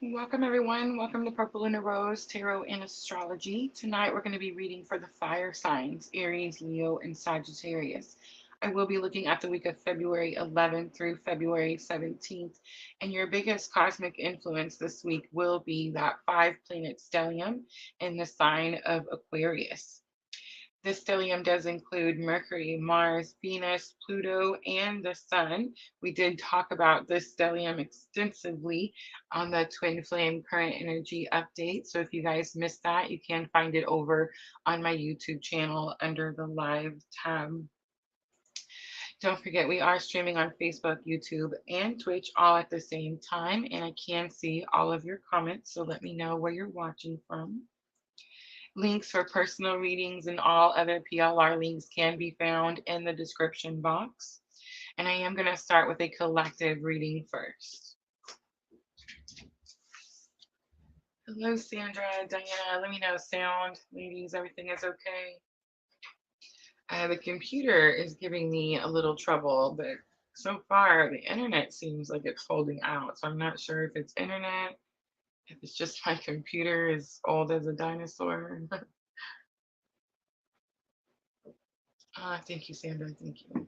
Welcome, everyone. Welcome to purplelunarose Tarot and Astrology. Tonight, we're going to be reading for the fire signs Aries, Leo, and Sagittarius. I will be looking at the week of February 11th through February 17th. And your biggest cosmic influence this week will be that 5 planet stellium in the sign of Aquarius. This stellium does include Mercury, Mars, Venus, Pluto, and the Sun. We did talk about this stellium extensively on the Twin Flame Current Energy update. So if you guys missed that, you can find it over on my YouTube channel under the live tab. Don't forget, we are streaming on Facebook, YouTube, and Twitch all at the same time. And I can see all of your comments. So let me know where you're watching from. Links for personal readings and all other PLR links can be found in the description box. And I am going to start with a collective reading first. Hello, Sandra, Diana. Let me know, sound, ladies, everything is okay. The computer is giving me a little trouble, but so far the internet seems like it's holding out. So I'm not sure if it's internet, if it's just my computer is old as a dinosaur. Thank you, Sandra. Thank you. All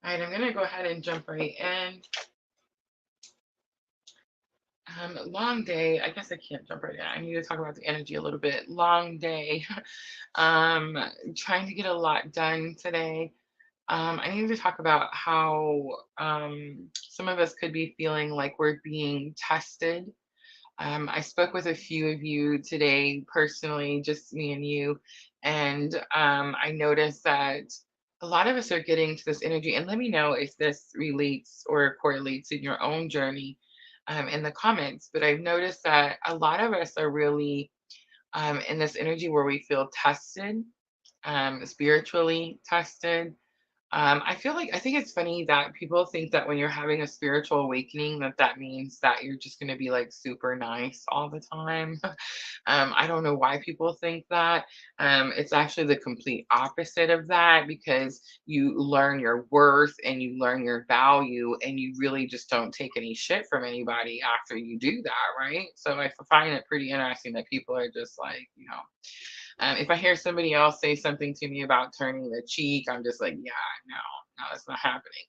right, I'm going to go ahead and jump right in. Long day. I guess I can't jump right in. I need to talk about the energy a little bit. Long day. Trying to get a lot done today. I need to talk about how some of us could be feeling like we're being tested. I spoke with a few of you today personally, just me and you, and I noticed that a lot of us are getting to this energy. And let me know if this relates or correlates in your own journey in the comments. But I've noticed that a lot of us are really in this energy where we feel tested, spiritually tested. I think it's funny that people think that when you're having a spiritual awakening, that means that you're just going to be like super nice all the time. I don't know why people think that. It's actually the complete opposite of that because you learn your worth and you learn your value and you really just don't take any shit from anybody after you do that, right? So I find it pretty interesting that people are just like, if I hear somebody else say something to me about turning the cheek, I'm just like, yeah, no, it's not happening.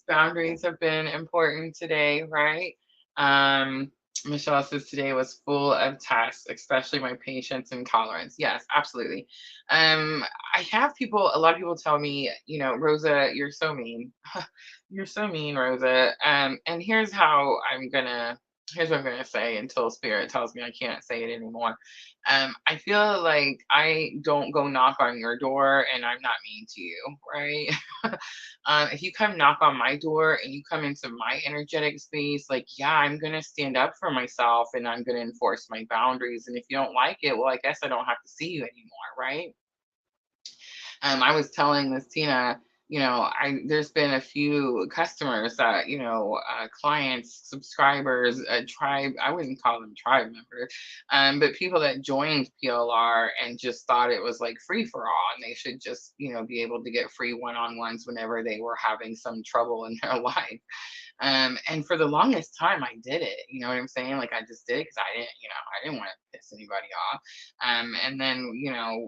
Boundaries have been important today, right? Um, Michelle says today was full of tests, especially my patience and tolerance. Yes, absolutely. I have a lot of people tell me, Rosa, you're so mean. You're so mean, Rosa. And here's what I'm gonna say until spirit tells me I can't say it anymore. I feel like I don't go knock on your door and I'm not mean to you, right? If you come knock on my door and you come into my energetic space, like, yeah, I'm gonna stand up for myself and I'm gonna enforce my boundaries. And if you don't like it, well, I guess I don't have to see you anymore, right? I was telling this Tina, I there's been a few customers that, clients, subscribers, tribe. I wouldn't call them tribe members, but people that joined PLR and just thought it was like free for all, and they should just, be able to get free one-on-ones whenever they were having some trouble in their life. And for the longest time, I did it. You know what I'm saying? Like I just did it because I didn't want to piss anybody off. And then,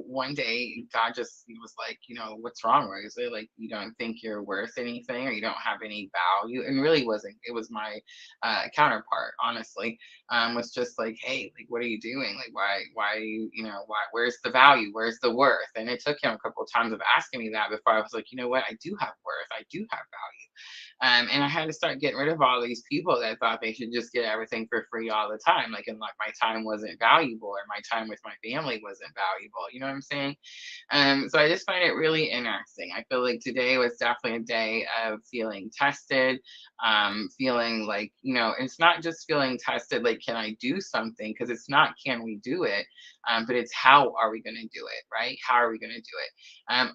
one day God just was like, what's wrong, Rosa? Like, you don't think you're worth anything or you don't have any value. And really wasn't. It was my counterpart, honestly, was just like, hey, like, what are you doing? Like, where's the value? Where's the worth? And it took him a couple of times of asking me that before I was like, you know what? I do have worth. I do have value. And I had to start getting rid of all these people that thought they should just get everything for free all the time. And like my time wasn't valuable or my time with my family wasn't valuable. You know what I'm saying? So I just find it really interesting. I feel like today was definitely a day of feeling tested, feeling like, it's not just feeling tested, like, can I do something? Because it's not, can we do it? But it's how are we going to do it, right? How are we going to do it?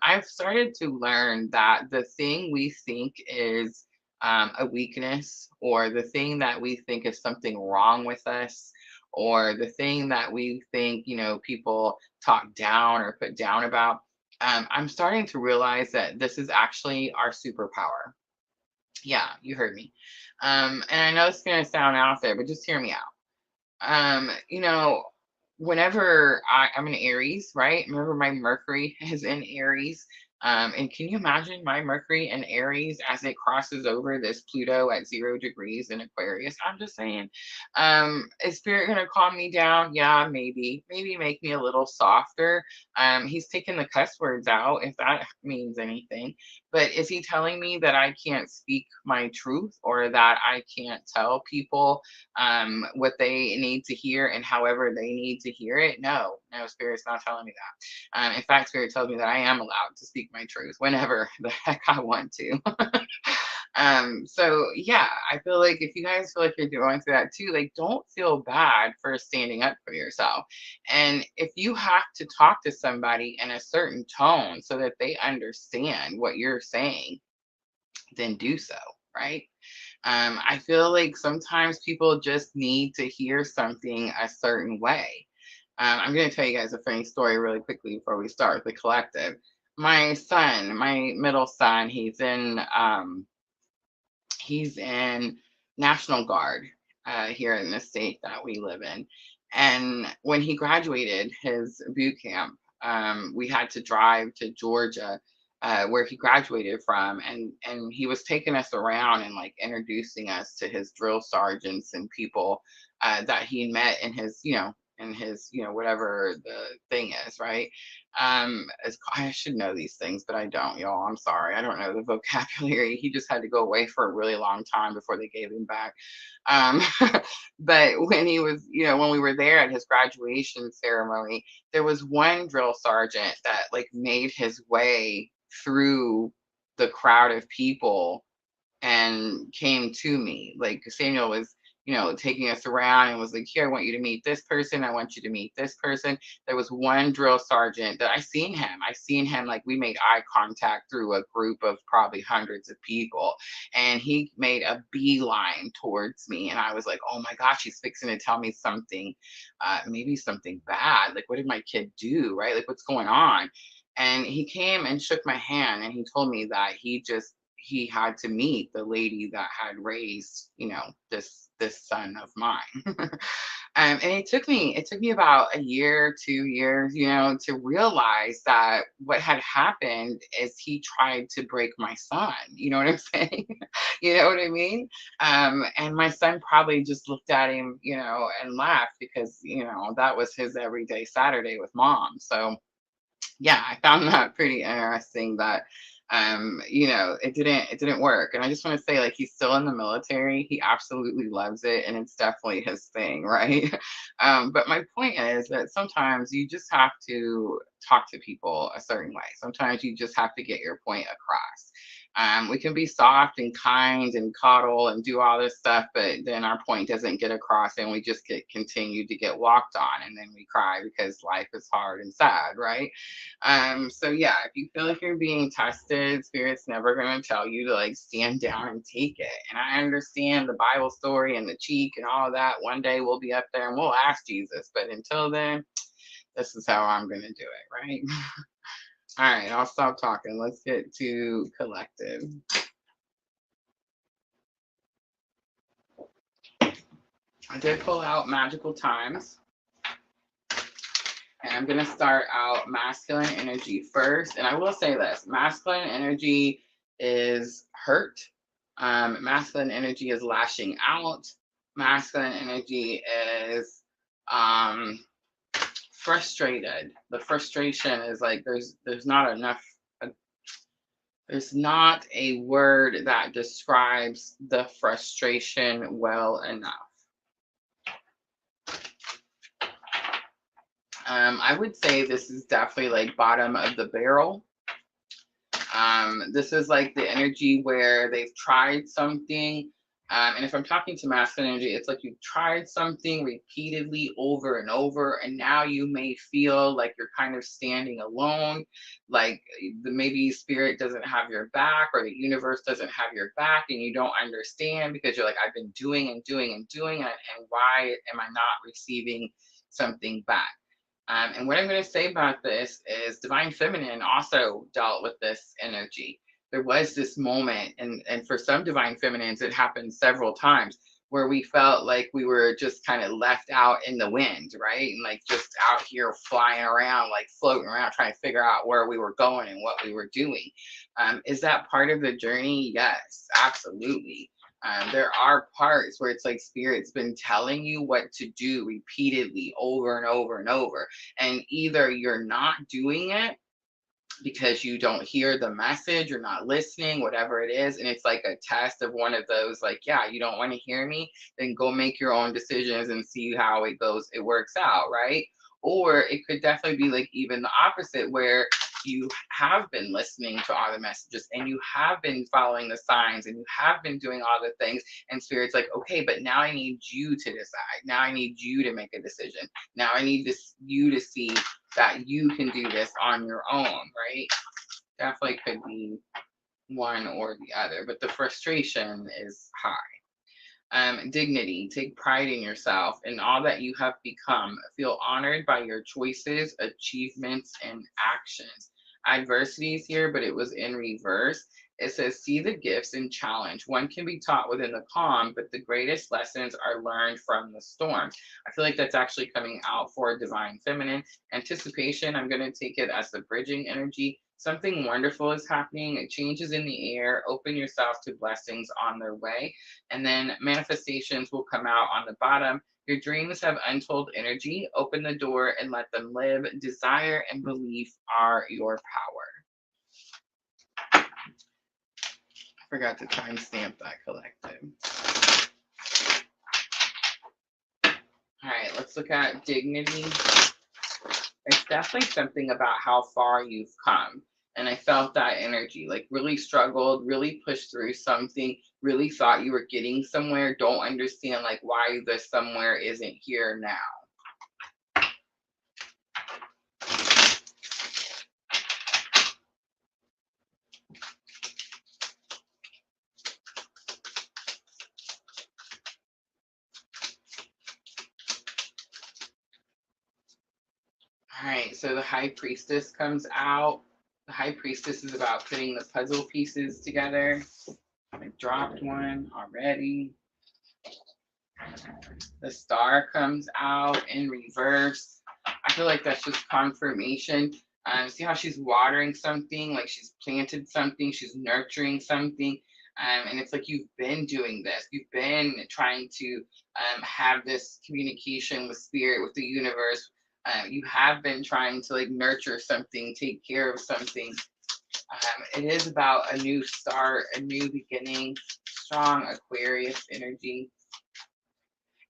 I've started to learn that the thing we think is a weakness, or the thing that we think is something wrong with us, or the thing that we think, people talk down or put down about, I'm starting to realize that this is actually our superpower. Yeah, you heard me. And I know it's going to sound out there, but just hear me out. You know, whenever I'm an Aries, right? Remember my Mercury is in Aries. And can you imagine my Mercury in Aries as it crosses over this Pluto at 0 degrees in Aquarius? I'm just saying, is Spirit gonna calm me down? Yeah, maybe. Maybe make me a little softer. He's taking the cuss words out, if that means anything. But is he telling me that I can't speak my truth or that I can't tell people what they need to hear and however they need to hear it? No, no, Spirit's not telling me that. In fact, Spirit tells me that I am allowed to speak my truth whenever the heck I want to. So yeah, I feel like if you guys feel like you're going through that too, like don't feel bad for standing up for yourself. And if you have to talk to somebody in a certain tone so that they understand what you're saying, then do so, right? I feel like sometimes people just need to hear something a certain way. I'm going to tell you guys a funny story really quickly before we start the collective. My son, my middle son, he's in National Guard here in the state that we live in. And when he graduated his boot camp, we had to drive to Georgia, where he graduated from, and he was taking us around and like introducing us to his drill sergeants and people that he met in his, whatever the thing is, right? I should know these things, but I don't, y'all. I'm sorry. I don't know the vocabulary. He just had to go away for a really long time before they gave him back. Um, but when he was, when we were there at his graduation ceremony, there was one drill sergeant that like made his way through the crowd of people and came to me. Like Samuel was, taking us around and was like, here, I want you to meet this person. I want you to meet this person. There was one drill sergeant that I seen him like we made eye contact through a group of probably hundreds of people. And he made a beeline towards me. And I was like, oh my gosh, he's fixing to tell me something, maybe something bad. Like, what did my kid do? Right? Like, what's going on? And he came and shook my hand and he told me that he had to meet the lady that had raised, this son of mine. And it took me about a year, 2 years, to realize that what had happened is he tried to break my son. You know what I'm saying? You know what I mean? And my son probably just looked at him, and laughed because, that was his everyday Saturday with mom. So yeah, I found that pretty interesting that it didn't work. And I just want to say, like, he's still in the military. He absolutely loves it, and it's definitely his thing, right? But my point is that sometimes you just have to talk to people a certain way. Sometimes you just have to get your point across. We can be soft and kind and coddle and do all this stuff, but then our point doesn't get across, and we just continue to get walked on, and then we cry because life is hard and sad, right? So yeah, if you feel like you're being tested, Spirit's never going to tell you to like stand down and take it. And I understand the Bible story and the cheek and all of that. One day we'll be up there and we'll ask Jesus, but until then, this is how I'm going to do it, right? All right, I'll stop talking. Let's get to collective. I did pull out magical times. And I'm going to start out masculine energy first. And I will say this, masculine energy is hurt. Masculine energy is lashing out. Masculine energy is frustrated. The frustration is like there's not enough. There's not a word that describes the frustration well enough. I would say this is definitely like bottom of the barrel. This is like the energy where they've tried something. And if I'm talking to masculine energy, it's like you've tried something repeatedly over and over, and now you may feel like you're kind of standing alone, like maybe spirit doesn't have your back or the universe doesn't have your back, and you don't understand because you're like, I've been doing and doing and doing, and why am I not receiving something back? And what I'm going to say about this is Divine Feminine also dealt with this energy. there was this moment, and for some divine feminines, it happened several times where we felt like we were just kind of left out in the wind, right? And like just out here flying around, like floating around, trying to figure out where we were going and what we were doing. Is that part of the journey? Yes, absolutely. There are parts where it's like spirit's been telling you what to do repeatedly over and over and over. And either you're not doing it because you don't hear the message, you're not listening, whatever it is. And it's like a test of one of those, like, yeah, you don't want to hear me, then go make your own decisions and see how it goes, it works out, right? Or it could definitely be like even the opposite, where you have been listening to all the messages and you have been following the signs and you have been doing all the things, and spirit's like, okay, but now I need you to decide, now I need you to make a decision, now I need this you to see that you can do this on your own, right? Definitely could be one or the other, but the frustration is high. Dignity, take pride in yourself and all that you have become. Feel honored by your choices, achievements, and actions. Adversities here, but it was in reverse. It says, see the gifts and challenge. One can be taught within the calm, but the greatest lessons are learned from the storm. I feel like that's actually coming out for divine feminine. Anticipation, I'm going to take it as the bridging energy. Something wonderful is happening. It changes in the air. Open yourself to blessings on their way. And then manifestations will come out on the bottom. Your dreams have untold energy. Open the door and let them live. Desire and belief are your power. I forgot to timestamp that collective. All right, let's look at dignity. It's definitely something about how far you've come. And I felt that energy, like really struggled, really pushed through something, really thought you were getting somewhere, don't understand like why the somewhere isn't here now. All right, so the High Priestess comes out. The High Priestess is about putting the puzzle pieces together. I dropped one already. The Star comes out in reverse. I feel like that's just confirmation. See how she's watering something, like she's planted something, she's nurturing something. And it's like you've been doing this. You've been trying to have this communication with spirit, with the universe. You have been trying to like nurture something, take care of something. It is about a new start, a new beginning, strong Aquarius energy.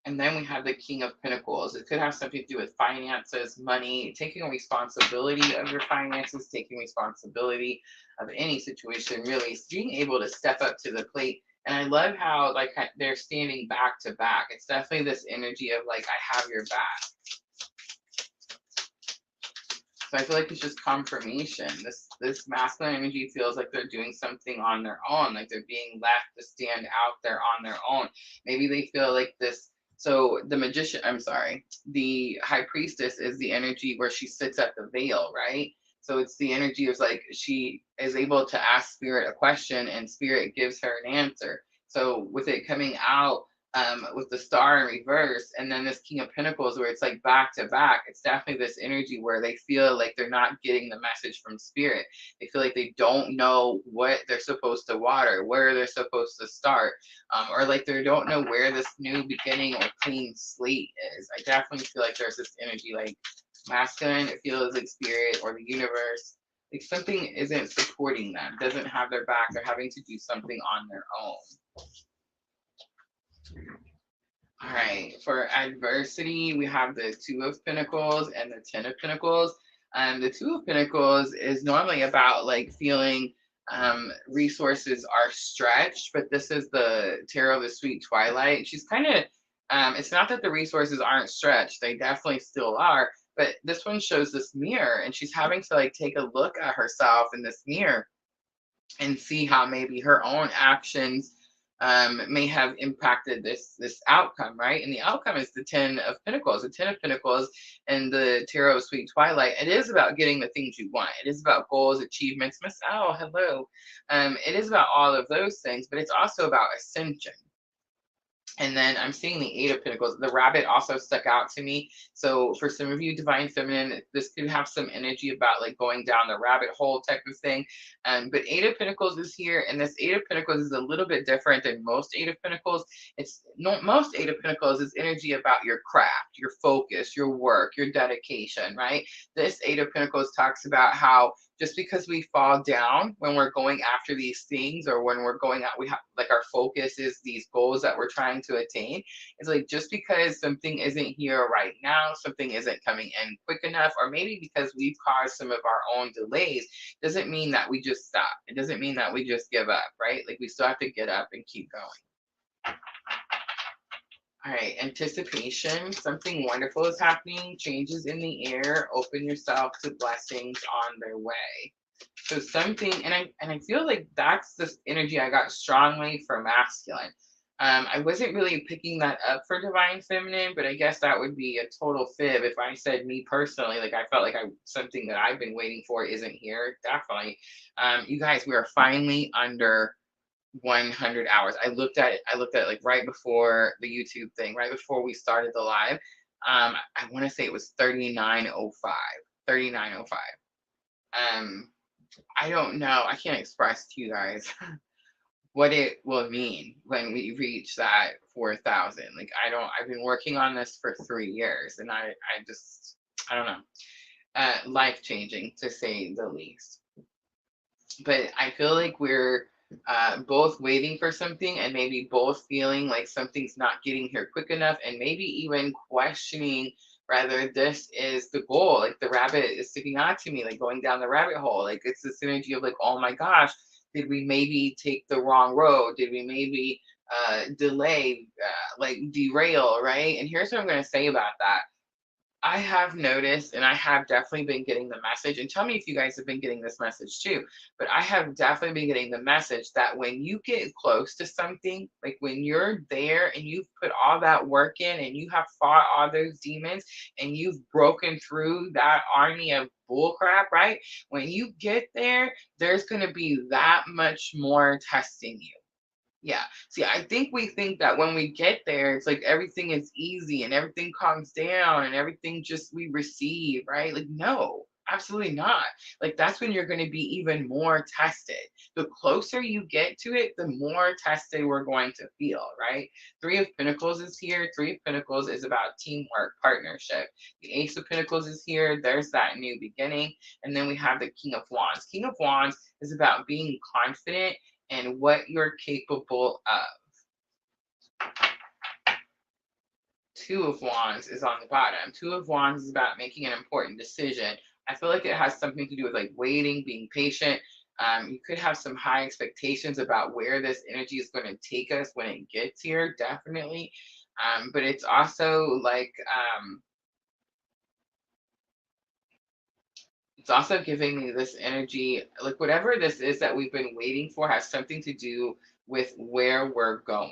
And then we have the King of Pentacles. It could have something to do with finances, money, taking responsibility of your finances, taking responsibility of any situation, really being able to step up to the plate. And I love how like they're standing back to back. It's definitely this energy of like, I have your back. So I feel like it's just confirmation. This masculine energy feels like they're doing something on their own, like they're being left to stand out there on their own. Maybe they feel like this. So the magician, I'm sorry, the High Priestess is the energy where she sits at the veil, right? So it's the energy of like she is able to ask spirit a question and spirit gives her an answer. So with it coming out with the Star in reverse, and then this King of Pentacles where it's like back to back, it's definitely this energy where they feel like they're not getting the message from spirit. They feel like they don't know what they're supposed to water, where they're supposed to start, or like they don't know where this new beginning or clean slate is. I definitely feel like there's this energy like masculine, it feels like spirit or the universe, like something isn't supporting them, doesn't have their back, they're having to do something on their own. All right, for adversity, we have the Two of Pentacles and the Ten of Pentacles. The Two of Pentacles is normally about like feeling resources are stretched, but this is the Tarot of the Sweet Twilight. She's kind of, it's not that the resources aren't stretched, they definitely still are, but this one shows this mirror and she's having to like take a look at herself in this mirror and see how maybe her own actions may have impacted this outcome, right? And the outcome is the Ten of Pentacles. The Ten of Pentacles and the Tarot of Sweet Twilight. It is about getting the things you want. It is about goals, achievements. Miss Al, hello. It is about all of those things, but it's also about ascension. And then I'm seeing the Eight of Pentacles. The rabbit also stuck out to me. So for some of you, Divine Feminine, this could have some energy about like going down the rabbit hole type of thing. But Eight of Pentacles is here, and this Eight of Pentacles is a little bit different than most Eight of Pentacles. It's not most Eight of Pentacles is energy about your craft, your focus, your work, your dedication, right? This Eight of Pentacles talks about how just because we fall down when we're going after these things, or when we're going out, we have like our focus is these goals that we're trying to attain. It's like just because something isn't here right now, something isn't coming in quick enough, or maybe because we've caused some of our own delays, doesn't mean that we just stop. It doesn't mean that we just give up, right? Like we still have to get up and keep going. All right, anticipation. Something wonderful is happening. Changes in the air. Open yourself to blessings on their way. So something, and I feel like that's the energy I got strongly for masculine. I wasn't really picking that up for Divine Feminine, but I guess that would be a total fib if I said me personally. Like I felt like something that I've been waiting for isn't here. Definitely, you guys, we are finally under 100 hours. I looked at it like right before the YouTube thing, right before we started the live. I want to say it was 3905. 3905. I don't know. I can't express to you guys what it will mean when we reach that 4,000. Like I've been working on this for 3 years, and I don't know. Life changing to say the least. But I feel like we're both waiting for something, and maybe both feeling like something's not getting here quick enough, and maybe even questioning whether this is the goal. Like the rabbit is sticking out to me, like going down the rabbit hole. Like it's this energy of like, oh my gosh, did we maybe take the wrong road? Did we maybe delay, like derail, right? And here's what I'm going to say about that. I have noticed, and I have definitely been getting the message, and tell me if you guys have been getting this message too, but I have definitely been getting the message that when you get close to something, like when you're there and you've put all that work in and you have fought all those demons and you've broken through that army of bullcrap, right? When you get there, there's going to be that much more testing you. Yeah. See, I think we think that when we get there, it's like everything is easy and everything calms down and everything just we receive, right? Like, no, absolutely not. Like, that's when you're going to be even more tested. The closer you get to it, the more tested we're going to feel, right? Three of Pentacles is here. Three of Pentacles is about teamwork, partnership. The Ace of Pentacles is here. There's that new beginning. And then we have the King of Wands. King of Wands is about being confident and what you're capable of. Two of Wands is on the bottom. Two of Wands is about making an important decision. I feel like it has something to do with like waiting, being patient. You could have some high expectations about where this energy is going to take us when it gets here, definitely. But it's also like, it's also giving me this energy, like whatever this is that we've been waiting for has something to do with where we're going.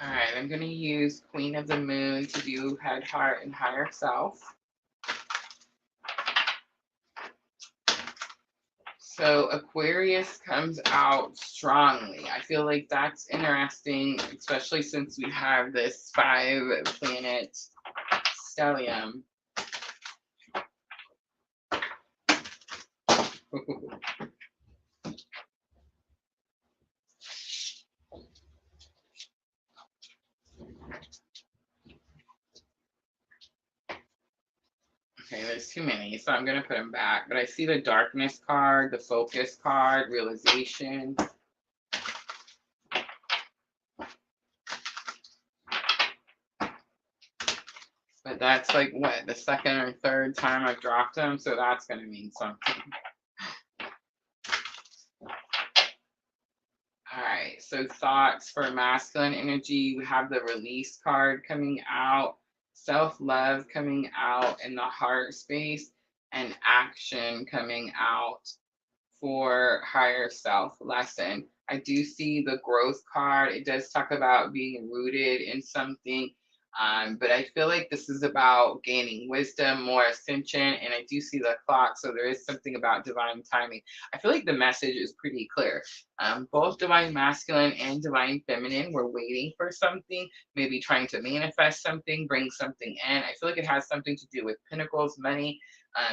All right, I'm going to use Queen of the Moon to do head, heart, and higher self. So Aquarius comes out strongly. I feel like that's interesting, especially since we have this 5-planet stellium. Okay, there's too many, so I'm going to put them back. But I see the darkness card, the focus card, realization. But that's like, what, the second or third time I've dropped them, so that's going to mean something. All right, so thoughts for masculine energy. We have the release card coming out, self-love coming out in the heart space. and action coming out for higher self lesson. I do see the growth card. It does talk about being rooted in something, but I feel like this is about gaining wisdom, more ascension, and I do see the clock, so there is something about divine timing. I feel like the message is pretty clear. Both divine masculine and divine feminine were waiting for something, maybe trying to manifest something, bring something in. I feel like it has something to do with pentacles, money.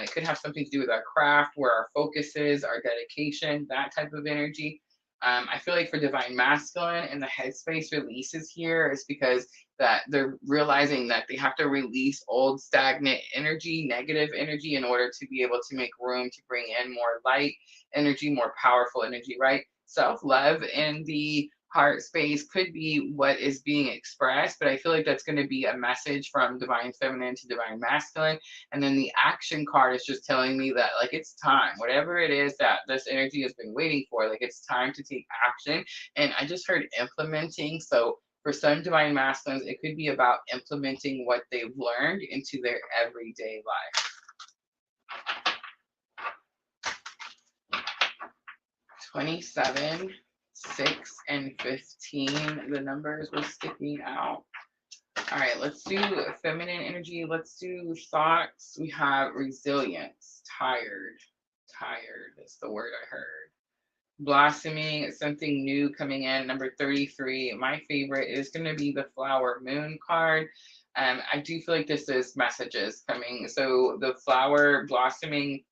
It could have something to do with our craft, where our focus is, our dedication, that type of energy. I feel like for divine masculine and the headspace releases here is because that they're realizing that they have to release old stagnant energy, negative energy, in order to be able to make room to bring in more light energy, more powerful energy, right? Self-love in the heart space could be what is being expressed, but I feel like that's going to be a message from divine feminine to divine masculine. And then the action card is just telling me that, like, it's time, whatever it is that this energy has been waiting for, like, it's time to take action. And I just heard implementing. So for some divine masculines, it could be about implementing what they've learned into their everyday life. 27, 6, and 15, the numbers were sticking out. All right, let's do feminine energy. Let's do thoughts. We have resilience, tired. Tired is the word I heard. Blossoming, something new coming in. Number 33, my favorite is going to be the flower moon card. I do feel like this is messages coming. So the flower blossoming,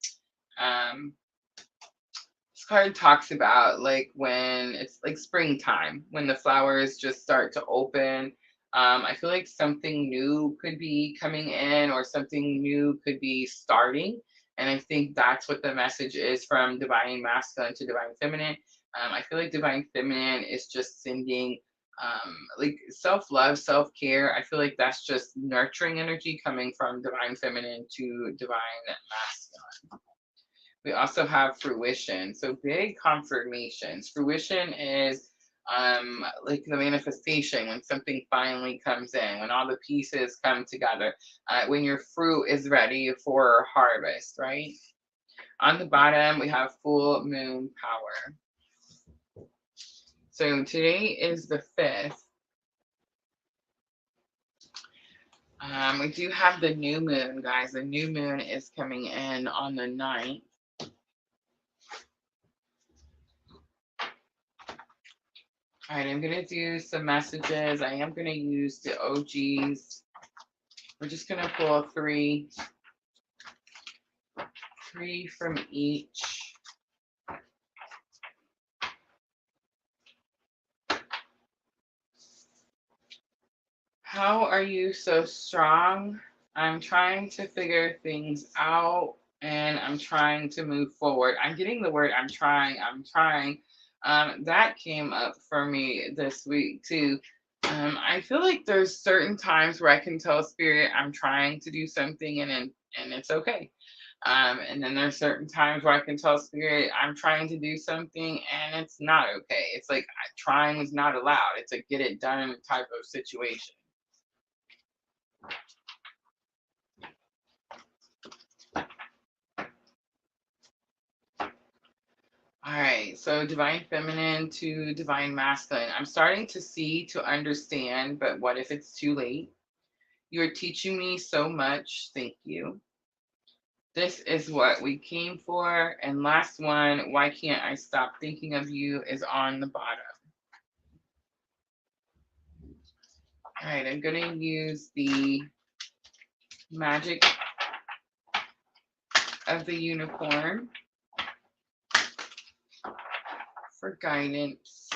this card talks about like when it's like springtime, when the flowers just start to open. I feel like something new could be coming in, or something new could be starting. And I think that's what the message is from divine masculine to divine feminine. I feel like divine feminine is just sending like self-love, self-care. I feel like that's just nurturing energy coming from divine feminine to divine masculine. We also have fruition. So big confirmations. Fruition is like the manifestation, when something finally comes in, when all the pieces come together, when your fruit is ready for harvest, right? On the bottom, we have full moon power. So today is the 5th. We do have the new moon, guys. The new moon is coming in on the 9th. All right, I'm going to do some messages. I am going to use the OGs. We're just going to pull three from each. How are you so strong? I'm trying to figure things out, and I'm trying to move forward. I'm getting the word I'm trying. That came up for me this week too. I feel like there's certain times where I can tell spirit I'm trying to do something, and it's okay. And then there's certain times where I can tell spirit I'm trying to do something and it's not okay. It's like trying is not allowed. It's a get it done type of situation. All right, so divine feminine to divine masculine. I'm starting to see, to understand, but what if it's too late? You're teaching me so much. Thank you. This is what we came for. And last one, why can't I stop thinking of you, is on the bottom. All right, I'm going to use the magic of the unicorn for guidance.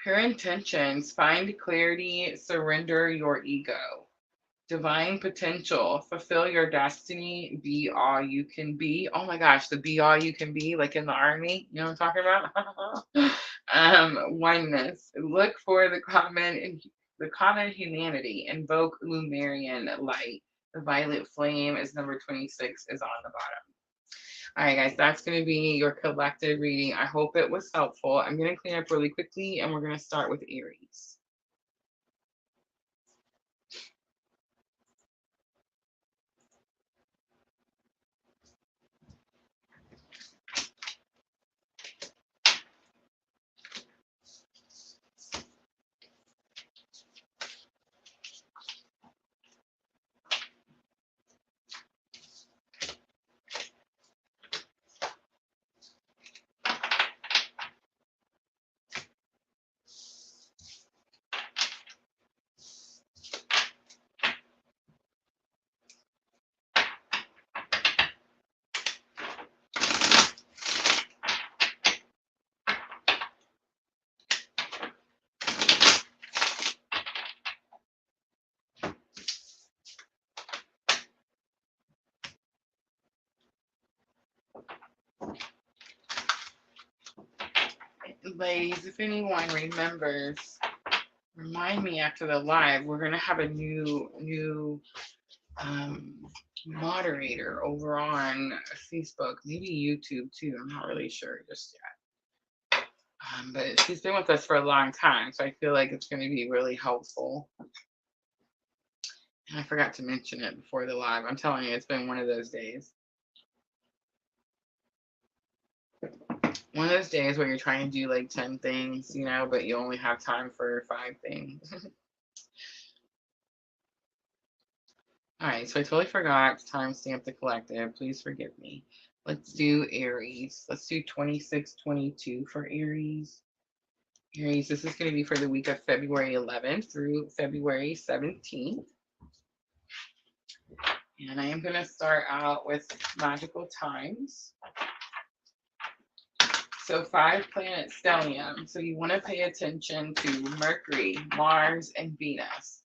Pure intentions, find clarity, surrender your ego. Divine potential, fulfill your destiny, be all you can be. Oh my gosh, the be all you can be, like in the army, you know what I'm talking about? Oneness, look for the common humanity, invoke Lumerian light. The violet flame is number 26, is on the bottom. All right, guys, that's going to be your collective reading. I hope it was helpful. I'm going to clean up really quickly, and we're going to start with Aries. ladies, if anyone remembers, remind me after the live. We're gonna have a new moderator over on Facebook, maybe YouTube too. I'm not really sure just yet. But she's been with us for a long time, so I feel like it's going to be really helpful. And I forgot to mention it before the live. I'm telling you, it's been one of those days. One of those days where you're trying to do like 10 things, you know, but you only have time for 5 things. All right, so I totally forgot to timestamp the collective. Please forgive me. Let's do Aries. Let's do 2622 for Aries. Aries, this is going to be for the week of February 11th through February 17th. And I am going to start out with magical times. So 5 planet stellium. So you want to pay attention to Mercury, Mars, and Venus.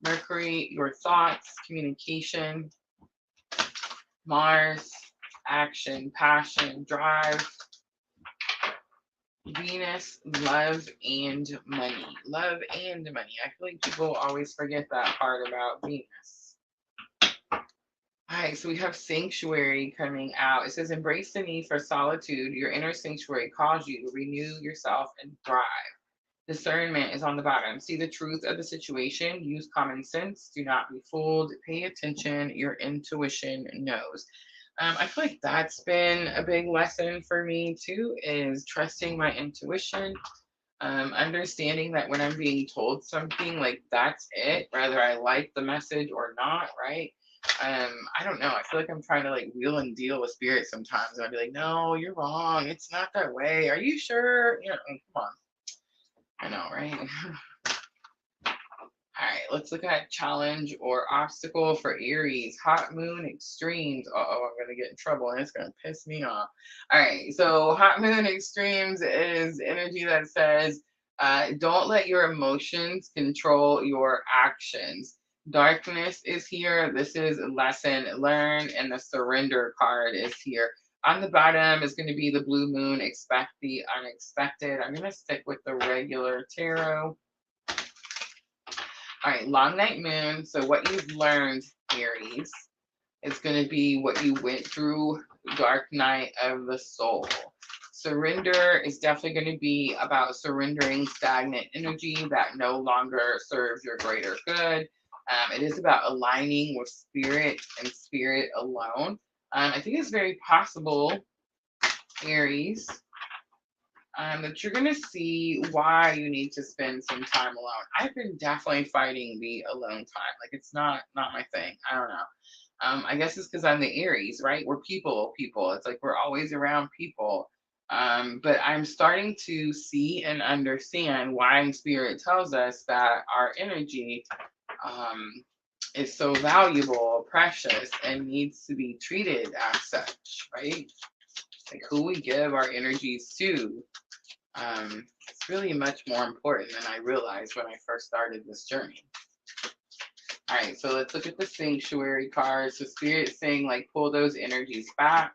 Mercury, your thoughts, communication. Mars, action, passion, drive. Venus, love and money. Love and money. I feel like people always forget that part about Venus. All right, so we have sanctuary coming out. It says, embrace the need for solitude. Your inner sanctuary calls you to renew yourself and thrive. Discernment is on the bottom. See the truth of the situation. Use common sense. Do not be fooled. Pay attention. Your intuition knows. I feel like that's been a big lesson for me too, is trusting my intuition, understanding that when I'm being told something, like that's it, whether I like the message or not, right? I don't know. I feel like I'm trying to like wheel and deal with spirit sometimes. And I'll be like, no, you're wrong. It's not that way. Are you sure? You know, come on. I know, right? All right, let's look at challenge or obstacle for Aries. Hot moon extremes. Uh-oh, I'm going to get in trouble and it's going to piss me off. All right, so hot moon extremes is energy that says, don't let your emotions control your actions. Darkness is here. This is lesson learned, and the surrender card is here. On the bottom is going to be the blue moon. Expect the unexpected. I'm going to stick with the regular tarot. All right, long night moon. So what you've learned, Aries, is going to be what you went through, dark night of the soul. Surrender is definitely going to be about surrendering stagnant energy that no longer serves your greater good. It is about aligning with spirit and spirit alone. I think it's very possible, Aries, that you're going to see why you need to spend some time alone. I've been definitely fighting the alone time. Like, it's not my thing. I don't know. I guess it's because I'm the Aries, right? We're people. It's like we're always around people. But I'm starting to see and understand why Spirit tells us that our energy is so valuable, precious, and needs to be treated as such, right? Like who we give our energies to. It's really much more important than I realized when I first started this journey. All right, so let's look at the sanctuary cards. So Spirit saying, like, pull those energies back.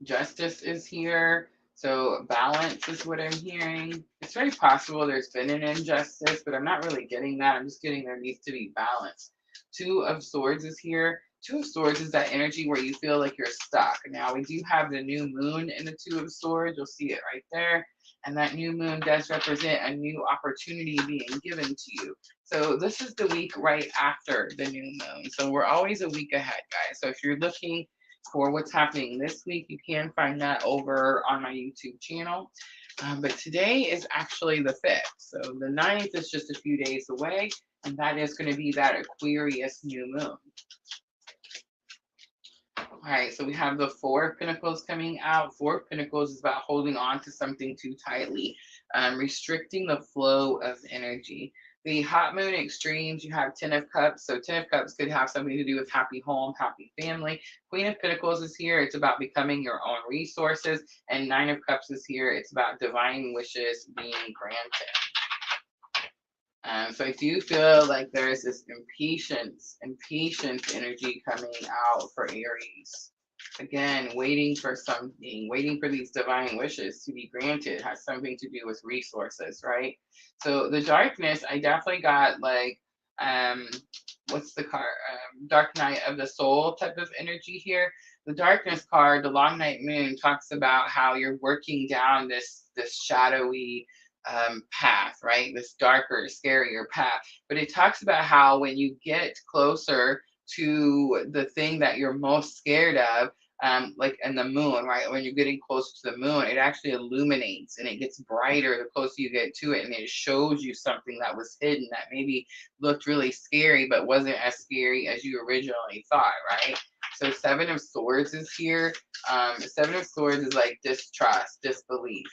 Justice is here. So balance is what I'm hearing. It's very possible there's been an injustice, but I'm not really getting that. I'm just getting there needs to be balance. 2 of Swords is here. 2 of Swords is that energy where you feel like you're stuck. Now, we do have the new moon in the 2 of Swords. You'll see it right there. And that new moon does represent a new opportunity being given to you. So this is the week right after the new moon. So we're always a week ahead, guys. So if you're looking for what's happening this week, you can find that over on my YouTube channel. But today is actually the 5th. So the 9th is just a few days away. And that is going to be that Aquarius new moon. All right, so we have the 4 of Pentacles coming out. 4 of Pentacles is about holding on to something too tightly, restricting the flow of energy. The hot moon extremes, you have 10 of Cups. So 10 of Cups could have something to do with happy home, happy family. Queen of Pentacles is here. It's about becoming your own resources. And 9 of Cups is here. It's about divine wishes being granted. So I do feel like there is this impatience energy coming out for Aries. Again, waiting for something, waiting for these divine wishes to be granted has something to do with resources, right? So the darkness, I definitely got like, um, what's the card? Dark Night of the Soul type of energy here. The darkness card, the long night moon, talks about how you're working down this shadowy path, right? This darker, scarier path. But it talks about how when you get closer to the thing that you're most scared of, like in the moon, right? When you're getting closer to the moon, it actually illuminates and it gets brighter the closer you get to it, and it shows you something that was hidden that maybe looked really scary but wasn't as scary as you originally thought, right? So Seven of Swords is here. Seven of Swords is like distrust, disbelief.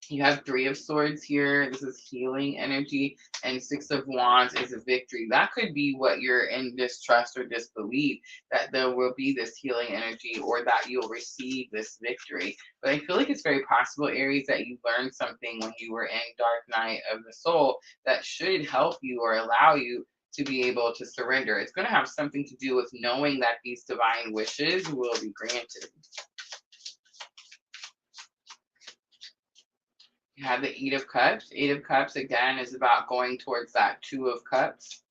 You have Three of Swords here. This is healing energy. And Six of Wands is a victory. That could be what you're in distrust or disbelief, that there will be this healing energy or that you'll receive this victory. But I feel like it's very possible, Aries, that you learned something when you were in Dark Night of the Soul that should help you or allow you to be able to surrender. It's going to have something to do with knowing that these divine wishes will be granted. You have the Eight of Cups. Eight of Cups, again, is about going towards that Two of Cups.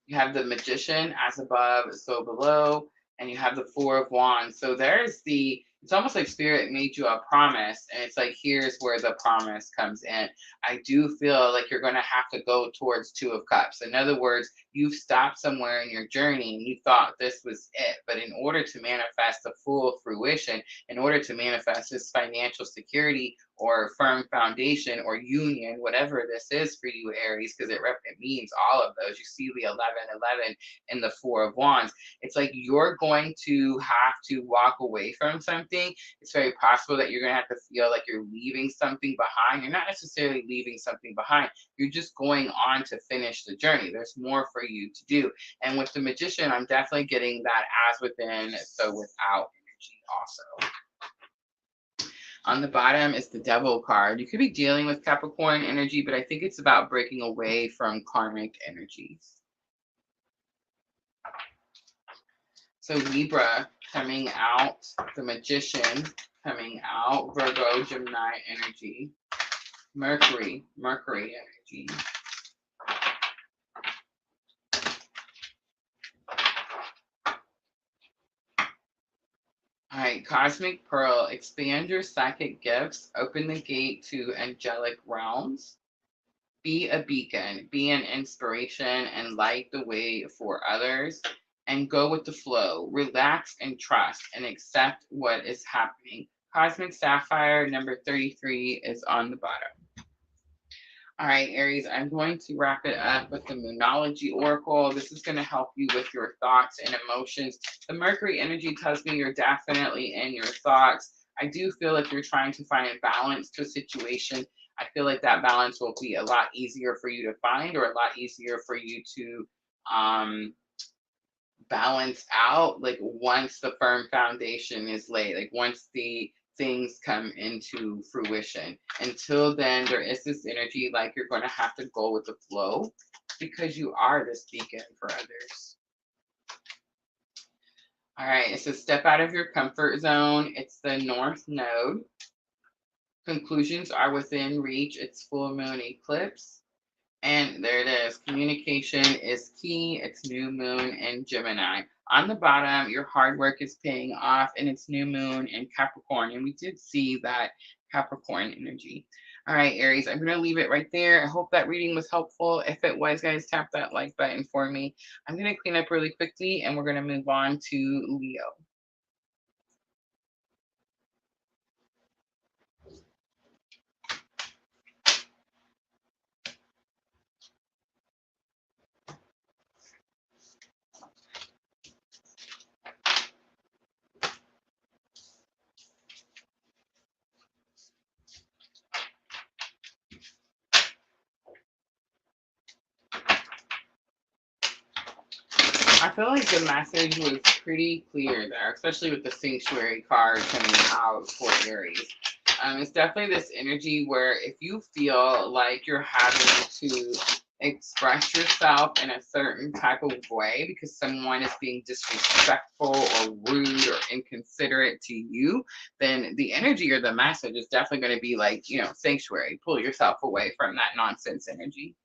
You have the Magician, as above, so below. And you have the Four of Wands. So there's it's almost like Spirit made you a promise. And it's like, here's where the promise comes in. I do feel like you're going to have to go towards Two of Cups. In other words, you've stopped somewhere in your journey and you thought this was it. But in order to manifest the full fruition, in order to manifest this financial security or firm foundation or union, whatever this is for you, Aries, because it means all of those. You see the 11 in the Four of Wands. It's like you're going to have to walk away from something. It's very possible that you're going to have to feel like you're leaving something behind. You're not necessarily leaving something behind. You're just going on to finish the journey. There's more for you to do. And with the Magician, I'm definitely getting that as within, so without energy also. On the bottom is the Devil card. You could be dealing with Capricorn energy, but I think it's about breaking away from karmic energies. So Libra coming out, the Magician coming out, Virgo, Gemini energy, Mercury energy. All right, Cosmic Pearl, expand your psychic gifts, open the gate to angelic realms, be a beacon, be an inspiration, and light the way for others, and go with the flow. Relax and trust and accept what is happening. Cosmic Sapphire, number 33, is on the bottom. All right, Aries, I'm going to wrap it up with the Moonology Oracle. This is going to help you with your thoughts and emotions. The Mercury energy tells me you're definitely in your thoughts. I do feel like you're trying to find a balance to a situation. I feel like that balance will be a lot easier for you to find, or a lot easier for you to balance out, like once the firm foundation is laid, like once the things come into fruition. Until then, there is this energy like you're going to have to go with the flow because you are this beacon for others. All right, it's a step out of your comfort zone. It's the North Node. Conclusions are within reach. It's full moon eclipse. And there it is. Communication is key. It's new moon in Gemini. On the bottom, your hard work is paying off, and it's new moon in Capricorn. And we did see that Capricorn energy. All right, Aries, I'm going to leave it right there. I hope that reading was helpful. If it was, guys, tap that like button for me. I'm going to clean up really quickly, and we're going to move on to Leo. I feel like the message was pretty clear there, especially with the Sanctuary card coming out for Aries. It's definitely this energy where if you feel like you're having to express yourself in a certain type of way because someone is being disrespectful or rude or inconsiderate to you, then the energy or the message is definitely going to be like, you know, sanctuary. Pull yourself away from that nonsense energy.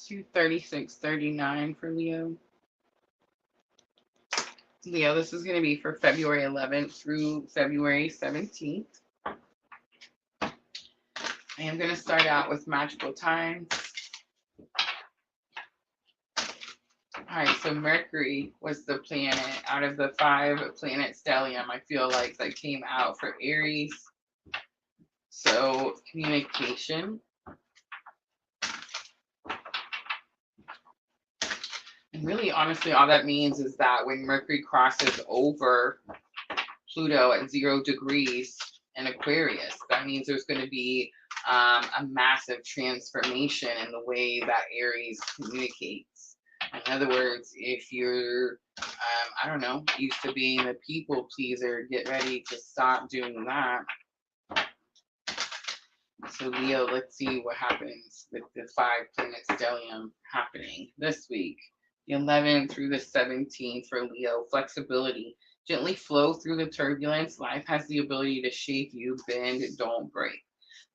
To 3639 for Leo. Leo, this is going to be for February 11th through February 17th. I am going to start out with magical times. All right, so Mercury was the planet out of the 5-planet stellium, I feel like, that came out for Aries. So communication. And really, honestly, all that means is that when Mercury crosses over Pluto at 0 degrees in Aquarius, that means there's going to be a massive transformation in the way that Aries communicates. In other words, if you're, I don't know, used to being a people pleaser, get ready to stop doing that. So Leo, let's see what happens with the 5-planet stellium happening this week. The 11th through the 17th for Leo, flexibility. Gently flow through the turbulence. Life has the ability to shape you, bend, don't break.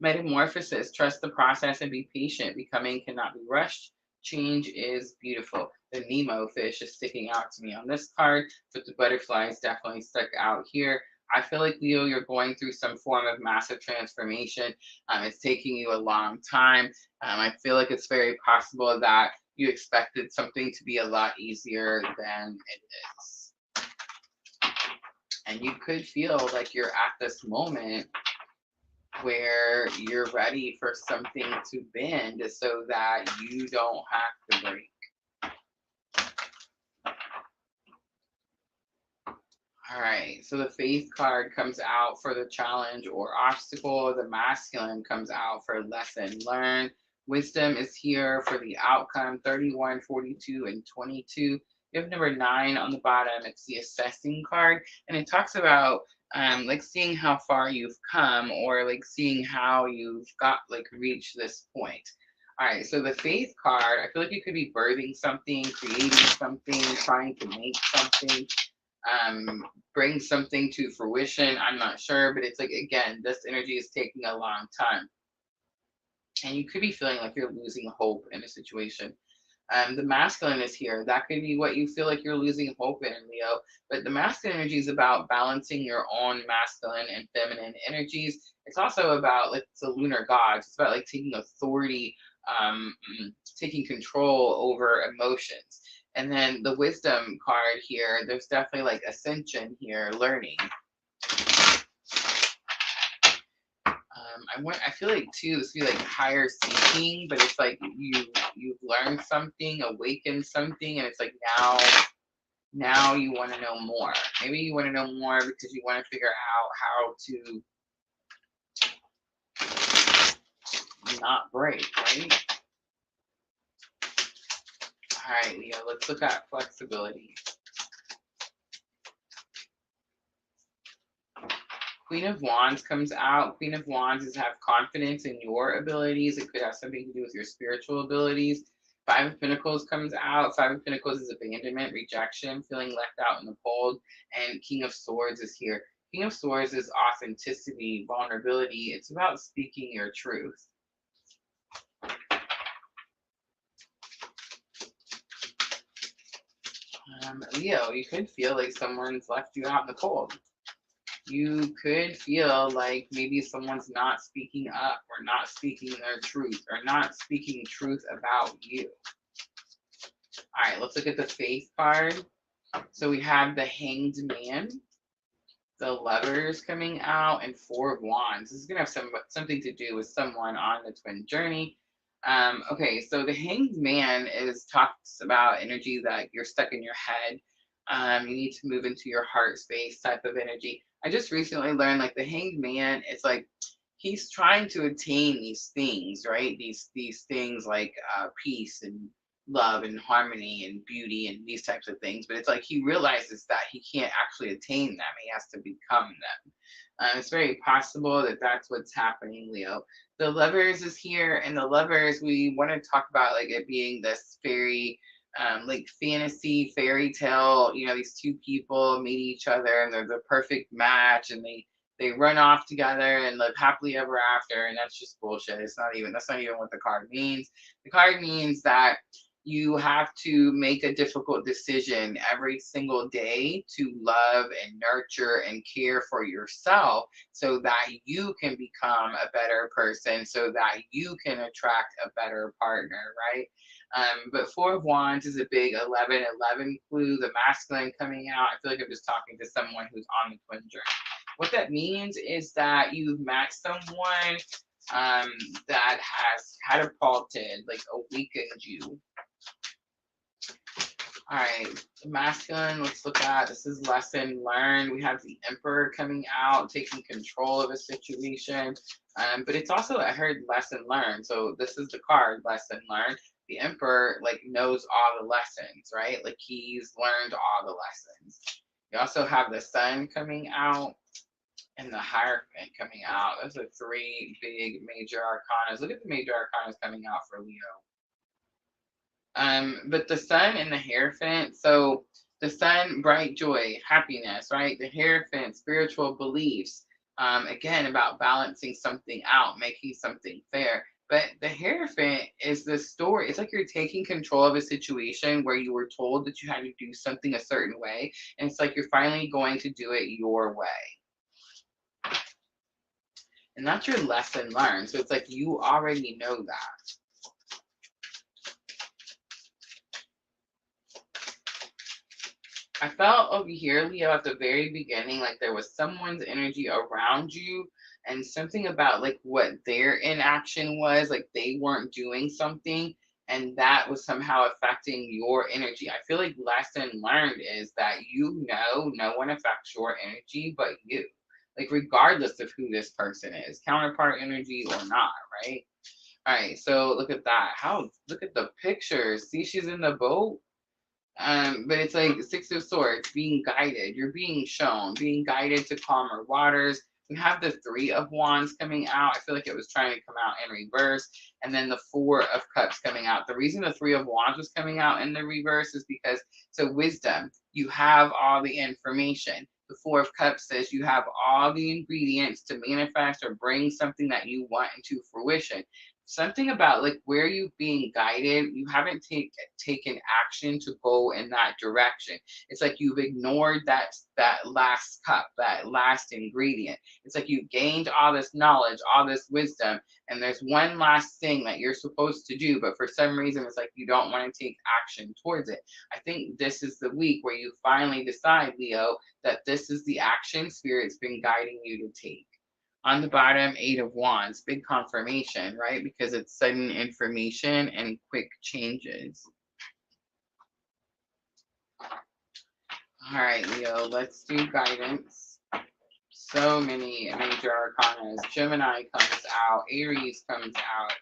Metamorphosis, trust the process and be patient. Becoming cannot be rushed. Change is beautiful. The Nemo fish is sticking out to me on this card, but the butterflies definitely stuck out here. I feel like, Leo, you're going through some form of massive transformation. It's taking you a long time. I feel like it's very possible that you expected something to be a lot easier than it is. And you could feel like you're at this moment where you're ready for something to bend so that you don't have to break. All right, so the Faith card comes out for the challenge or obstacle. The Masculine comes out for lesson learned. Wisdom is here for the outcome, 31, 42, and 22. You have number 9 on the bottom. It's the assessing card, and it talks about like seeing how far you've come, or like seeing how you've got like reached this point. All right, so the Faith card, I feel like you could be birthing something, creating something, trying to make something, bring something to fruition. I'm not sure, but it's like, again, this energy is taking a long time. And you could be feeling like you're losing hope in a situation. The Masculine is here. That could be what you feel like you're losing hope in, Leo. But the masculine energy is about balancing your own masculine and feminine energies. It's also about, like, it's a lunar god. It's about like taking authority, taking control over emotions. And then the wisdom card here, there's definitely like ascension here, learning. I feel like too, this would be like higher seeking, but it's like you've learned something, awakened something, and it's like now you want to know more. Maybe you want to know more because you want to figure out how to not break, right? All right, Leo, let's look at flexibility. Queen of Wands comes out. Queen of Wands is have confidence in your abilities. It could have something to do with your spiritual abilities. 5 of Pentacles comes out. 5 of Pentacles is abandonment, rejection, feeling left out in the cold. And King of Swords is here. King of Swords is authenticity, vulnerability. It's about speaking your truth. Leo, you could feel like someone's left you out in the cold. You could feel like maybe someone's not speaking up or not speaking their truth or not speaking truth about you. All right, let's look at the Faith card. So we have the Hanged Man, the Lovers coming out, and Four of Wands. This is going to have something to do with someone on the twin journey. Okay, so the Hanged Man talks about energy that you're stuck in your head. You need to move into your heart space type of energy. I just recently learned like the Hanged Man is like he's trying to attain these things, right? These things like peace and love and harmony and beauty and these types of things. But it's like he realizes that he can't actually attain them. He has to become them. It's very possible that that's what's happening, Leo. The Lovers is here, and the Lovers, we want to talk about like it being this fairy, like fantasy fairy tale. You know, these two people meet each other, and they're the perfect match, and they run off together and live happily ever after. And that's just bullshit. That's not even what the card means. The card means that you have to make a difficult decision every single day to love and nurture and care for yourself so that you can become a better person, so that you can attract a better partner, right? But Four of Wands is a big 11-11 clue, the masculine coming out. I feel like I'm just talking to someone who's on the twin journey. What that means is that you've met someone that has catapulted, like awakened you. All right, masculine, let's look at, this is lesson learned. We have the Emperor coming out, taking control of a situation. But it's also, I heard lesson learned. So this is the card, lesson learned. The Emperor like knows all the lessons, right? Like he's learned all the lessons. You also have the Sun coming out and the Hierophant coming out. Those are three big major arcanas. Look at the major arcanas coming out for Leo. But the Sun and the Hierophant, so the Sun, bright joy, happiness, right? The Hierophant, spiritual beliefs, again, about balancing something out, making something fair. But the Hierophant is the story. It's like you're taking control of a situation where you were told that you had to do something a certain way. And it's like you're finally going to do it your way. And that's your lesson learned. So it's like you already know that. I felt over here, Leo, at the very beginning, like there was someone's energy around you and something about like what their inaction was, like they weren't doing something and that was somehow affecting your energy. I feel like lesson learned is that no one affects your energy but you. Like regardless of who this person is, counterpart energy or not, right? All right, so look at that. Look at the pictures. See, she's in the boat. But it's like Six of Swords, being guided. You're being shown, being guided to calmer waters. We have the Three of Wands coming out. I feel like it was trying to come out in reverse. And then the Four of Cups coming out. The reason the Three of Wands was coming out in the reverse is because, so wisdom, you have all the information. The Four of Cups says you have all the ingredients to manifest or bring something that you want into fruition. Something about like where you're being guided, you haven't taken action to go in that direction. It's like you've ignored that last cup, that last ingredient. It's like you gained all this knowledge, all this wisdom, and there's one last thing that you're supposed to do, but for some reason it's like you don't want to take action towards it. I think this is the week where you finally decide, Leo, that this is the action Spirit's been guiding you to take. On the bottom, Eight of Wands, big confirmation, right? Because it's sudden information and quick changes. All right, Leo, let's do guidance. So many major arcanas. Gemini comes out, Aries comes out,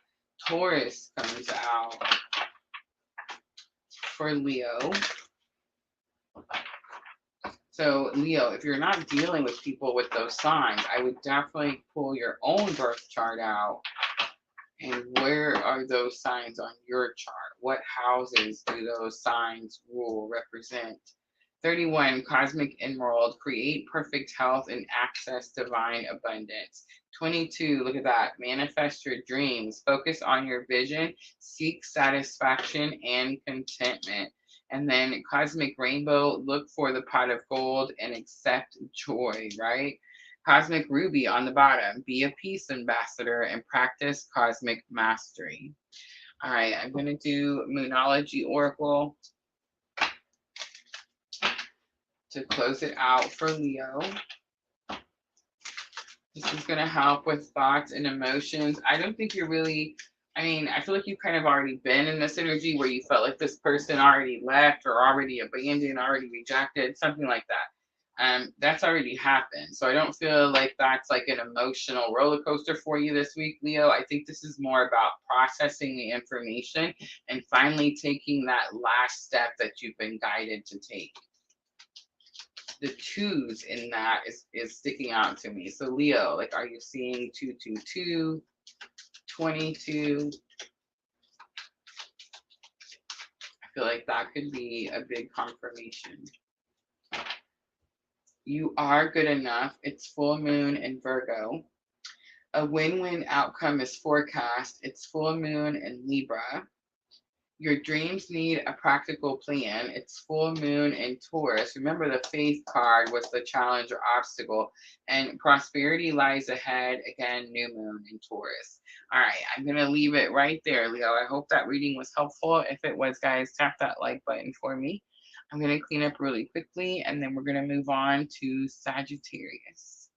Taurus comes out for Leo. So Leo, if you're not dealing with people with those signs, I would definitely pull your own birth chart out. And where are those signs on your chart? What houses do those signs rule, represent? 31, Cosmic Emerald, create perfect health and access divine abundance. 22, look at that, manifest your dreams, focus on your vision, seek satisfaction and contentment. And then cosmic rainbow, look for the pot of gold and accept joy, right? Cosmic ruby on the bottom, be a peace ambassador and practice cosmic mastery. All right, I'm going to do Moonology Oracle to close it out for Leo. This is going to help with thoughts and emotions. I don't think you're really, I mean, I feel like you've kind of already been in this energy where you felt like this person already left or already abandoned, already rejected, something like that. That's already happened. So I don't feel like that's like an emotional roller coaster for you this week, Leo. I think this is more about processing the information and finally taking that last step that you've been guided to take. The twos in that is sticking out to me. So Leo, like, are you seeing 222, 22? I feel like that could be a big confirmation. You are good enough. It's full moon in Virgo. A win-win outcome is forecast. It's full moon in Libra. Your dreams need a practical plan. It's full moon in Taurus. Remember, the faith card was the challenge or obstacle, and prosperity lies ahead. Again, new moon in Taurus. All right, I'm going to leave it right there, Leo. I hope that reading was helpful. If it was, guys, tap that like button for me. I'm going to clean up really quickly, and then we're going to move on to Sagittarius.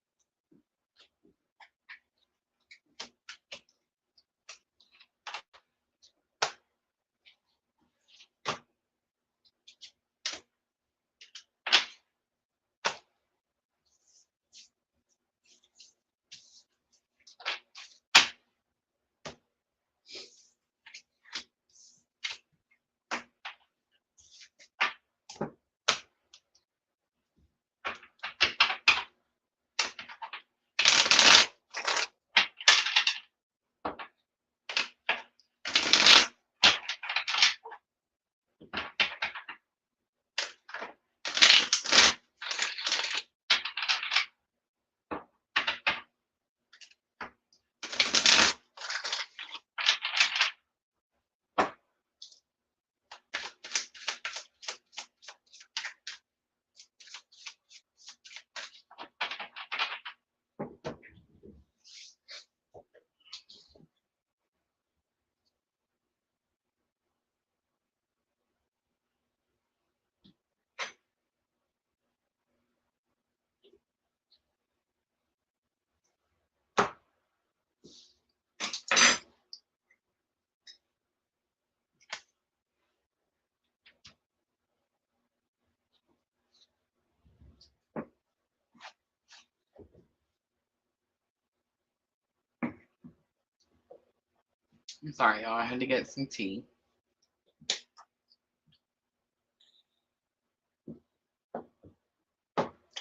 I'm sorry, y'all. I had to get some tea.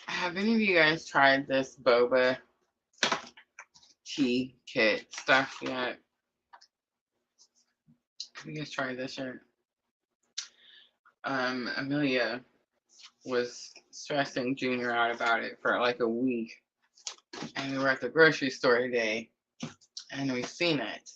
Have any of you guys tried this boba tea kit stuff yet? Have you guys tried this yet? Amelia was stressing Junior out about it for like a week. And we were at the grocery store today and we seen it.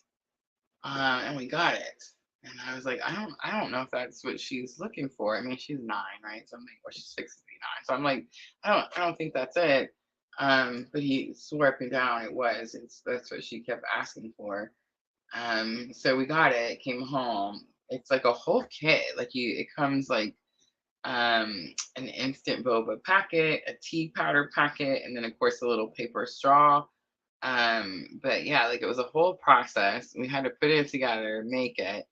And we got it. And I was like, I don't know if that's what she's looking for. I mean, she's 9, right? So I'm like, well, she's 6 to be 9. So I'm like, I don't think that's it. But he swore up and down it was. That's what she kept asking for. So we got it. It came home. It's like a whole kit. Like it comes like an instant boba packet, a tea powder packet, and then of course a little paper straw. But yeah, like it was a whole process. We had to put it together, make it.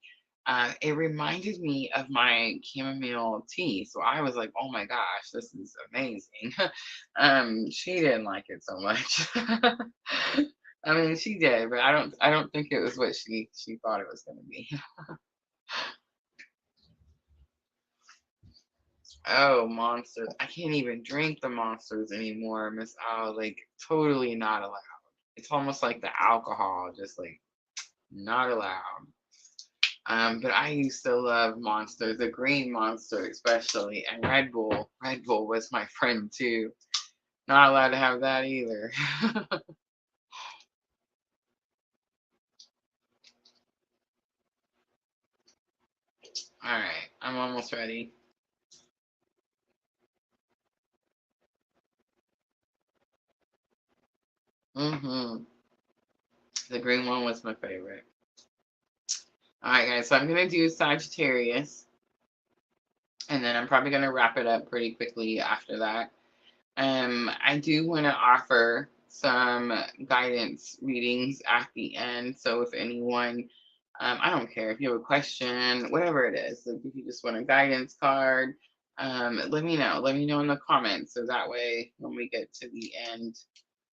It reminded me of my chamomile tea. So I was like, oh my gosh, this is amazing. She didn't like it so much. I mean, she did, but I don't think it was what she thought it was going to be. Oh, monsters. I can't even drink the monsters anymore, Miss Owl. Like, totally not allowed. It's almost like the alcohol, just like not allowed. But I used to love Monster, the green Monster especially, and Red Bull. Red Bull was my friend too. Not allowed to have that either. All right, I'm almost ready. Mm-hmm. The green one was my favorite. All right, guys, so I'm going to do Sagittarius, and then I'm probably going to wrap it up pretty quickly after that. I do want to offer some guidance readings at the end. So if anyone, I don't care if you have a question, whatever it is, like if you just want a guidance card, let me know. Let me know in the comments. So that way, when we get to the end,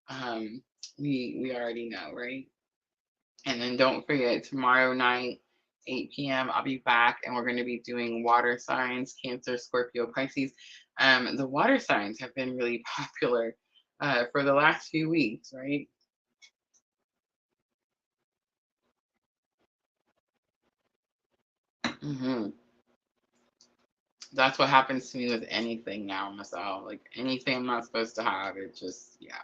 um, we already know, right? And then don't forget, tomorrow night, 8 p.m., I'll be back and we're going to be doing water signs, Cancer, Scorpio, Pisces. The water signs have been really popular for the last few weeks, right? hmm That's what happens to me with anything now, myself. Like anything I'm not supposed to have, it just, yeah.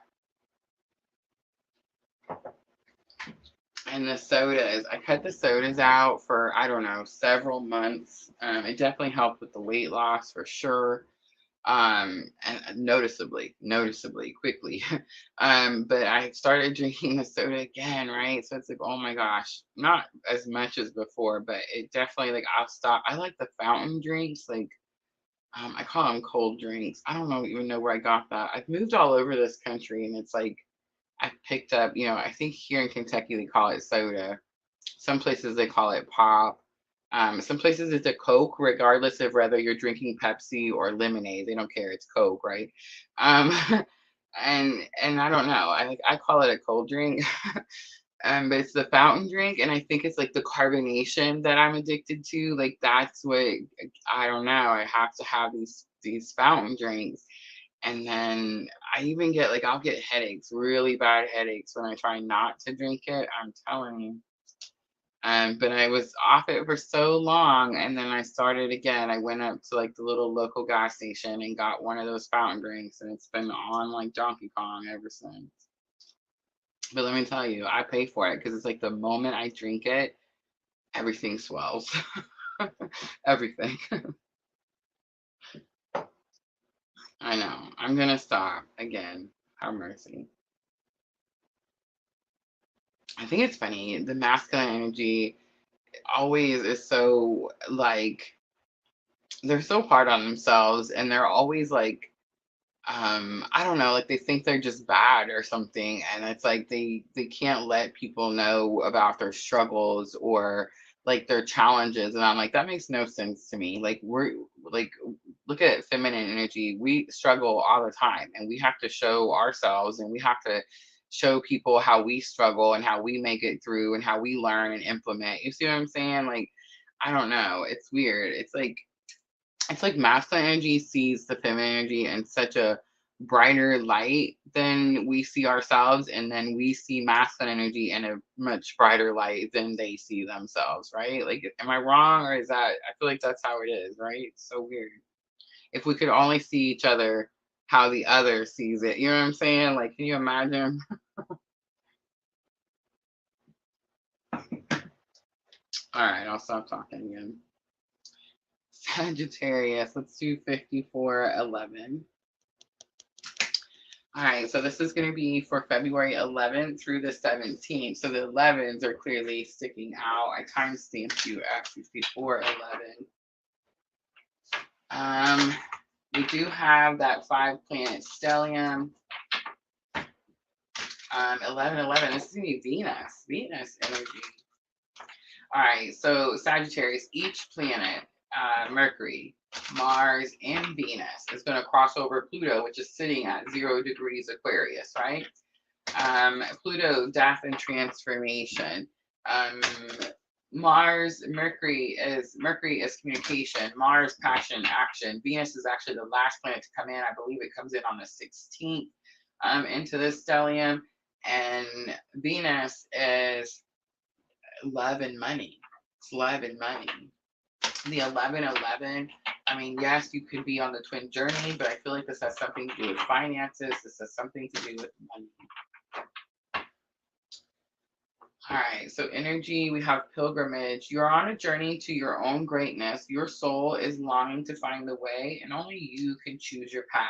And the sodas, I cut the sodas out for, I don't know, several months. It definitely helped with the weight loss for sure. And noticeably quickly. But I started drinking the soda again, right? So it's like, oh my gosh, not as much as before, but it definitely, like, I'll stop. I like the fountain drinks, like, I call them cold drinks. I don't know even know where I got that. I've moved all over this country, and it's like I picked up, I think here in Kentucky they call it soda. Some places they call it pop. Some places it's a Coke, regardless of whether you're drinking Pepsi or lemonade. They don't care. It's Coke, right? Um, and I don't know. I call it a cold drink. But it's the fountain drink, and I think it's like the carbonation that I'm addicted to. Like that's what, I don't know. I have to have these fountain drinks, and then I even get, like, I'll get headaches, really bad headaches when I try not to drink it. I'm telling you. But I was off it for so long, and then I started again. I went up to like the little local gas station and got one of those fountain drinks, and it's been on like Donkey Kong ever since. But let me tell you, I pay for it because it's like the moment I drink it, everything swells. Everything. I know. I'm gonna stop again. Have mercy. I think it's funny. The masculine energy always is so like, they're so hard on themselves, and they're always like, I don't know, like they think they're just bad or something, and it's like they can't let people know about their struggles or like their challenges, and I'm like, that makes no sense to me. Like, we're like, look at feminine energy, we struggle all the time, and we have to show ourselves, and we have to show people how we struggle and how we make it through and how we learn and implement. You see what I'm saying? Like, I don't know, it's weird. It's like masculine energy sees the feminine energy in such a brighter light than we see ourselves, and then we see masculine energy in a much brighter light than they see themselves, right? Like, am I wrong, or is that, I feel like that's how it is, right? It's so weird. If we could only see each other how the other sees it, you know what I'm saying? Like, can you imagine? All right, I'll stop talking again. Sagittarius, let's do 5411. All right, so this is going to be for February 11th through the 17th. So the 11s are clearly sticking out. I time stamped you at 5411. We do have that 5-planet stellium. 1111. This is going to be Venus. Venus energy. All right, so Sagittarius, each planet, Mercury, Mars, and Venus is going to cross over Pluto, which is sitting at 0 degrees Aquarius, right? Pluto, death and transformation. Um, Mercury is communication. Mars, passion, action. Venus is actually the last planet to come in. I believe it comes in on the 16th into this stellium. And Venus is love and money. It's love and money. The 1111, I mean, yes, you could be on the twin journey, but I feel like this has something to do with finances. This has something to do with money. All right, so energy, we have pilgrimage. You're on a journey to your own greatness. Your soul is longing to find the way, and only you can choose your path.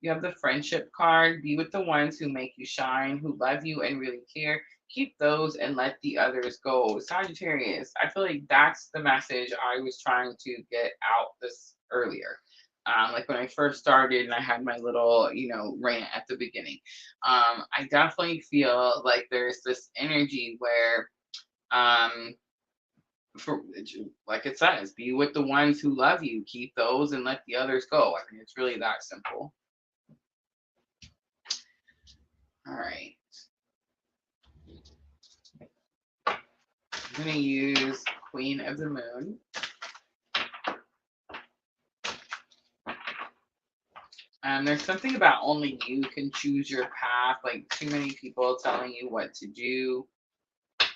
You have the friendship card. Be with the ones who make you shine, who love you and really care. Keep those and let the others go. Sagittarius, I feel like that's the message I was trying to get out this earlier. Like when I first started and I had my little, rant at the beginning. I definitely feel like there's this energy where, um, for like it says, be with the ones who love you, keep those and let the others go. I mean, it's really that simple. All right, I'm gonna use Queen of the Moon. There's something about only you can choose your path, like too many people telling you what to do. All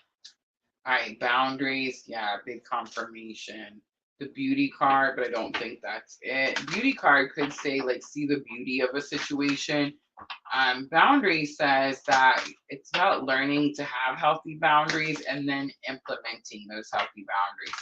right, boundaries. Yeah, big confirmation. The beauty card, but I don't think that's it. Beauty card could say, like, see the beauty of a situation. Boundary says that it's about learning to have healthy boundaries and then implementing those healthy boundaries.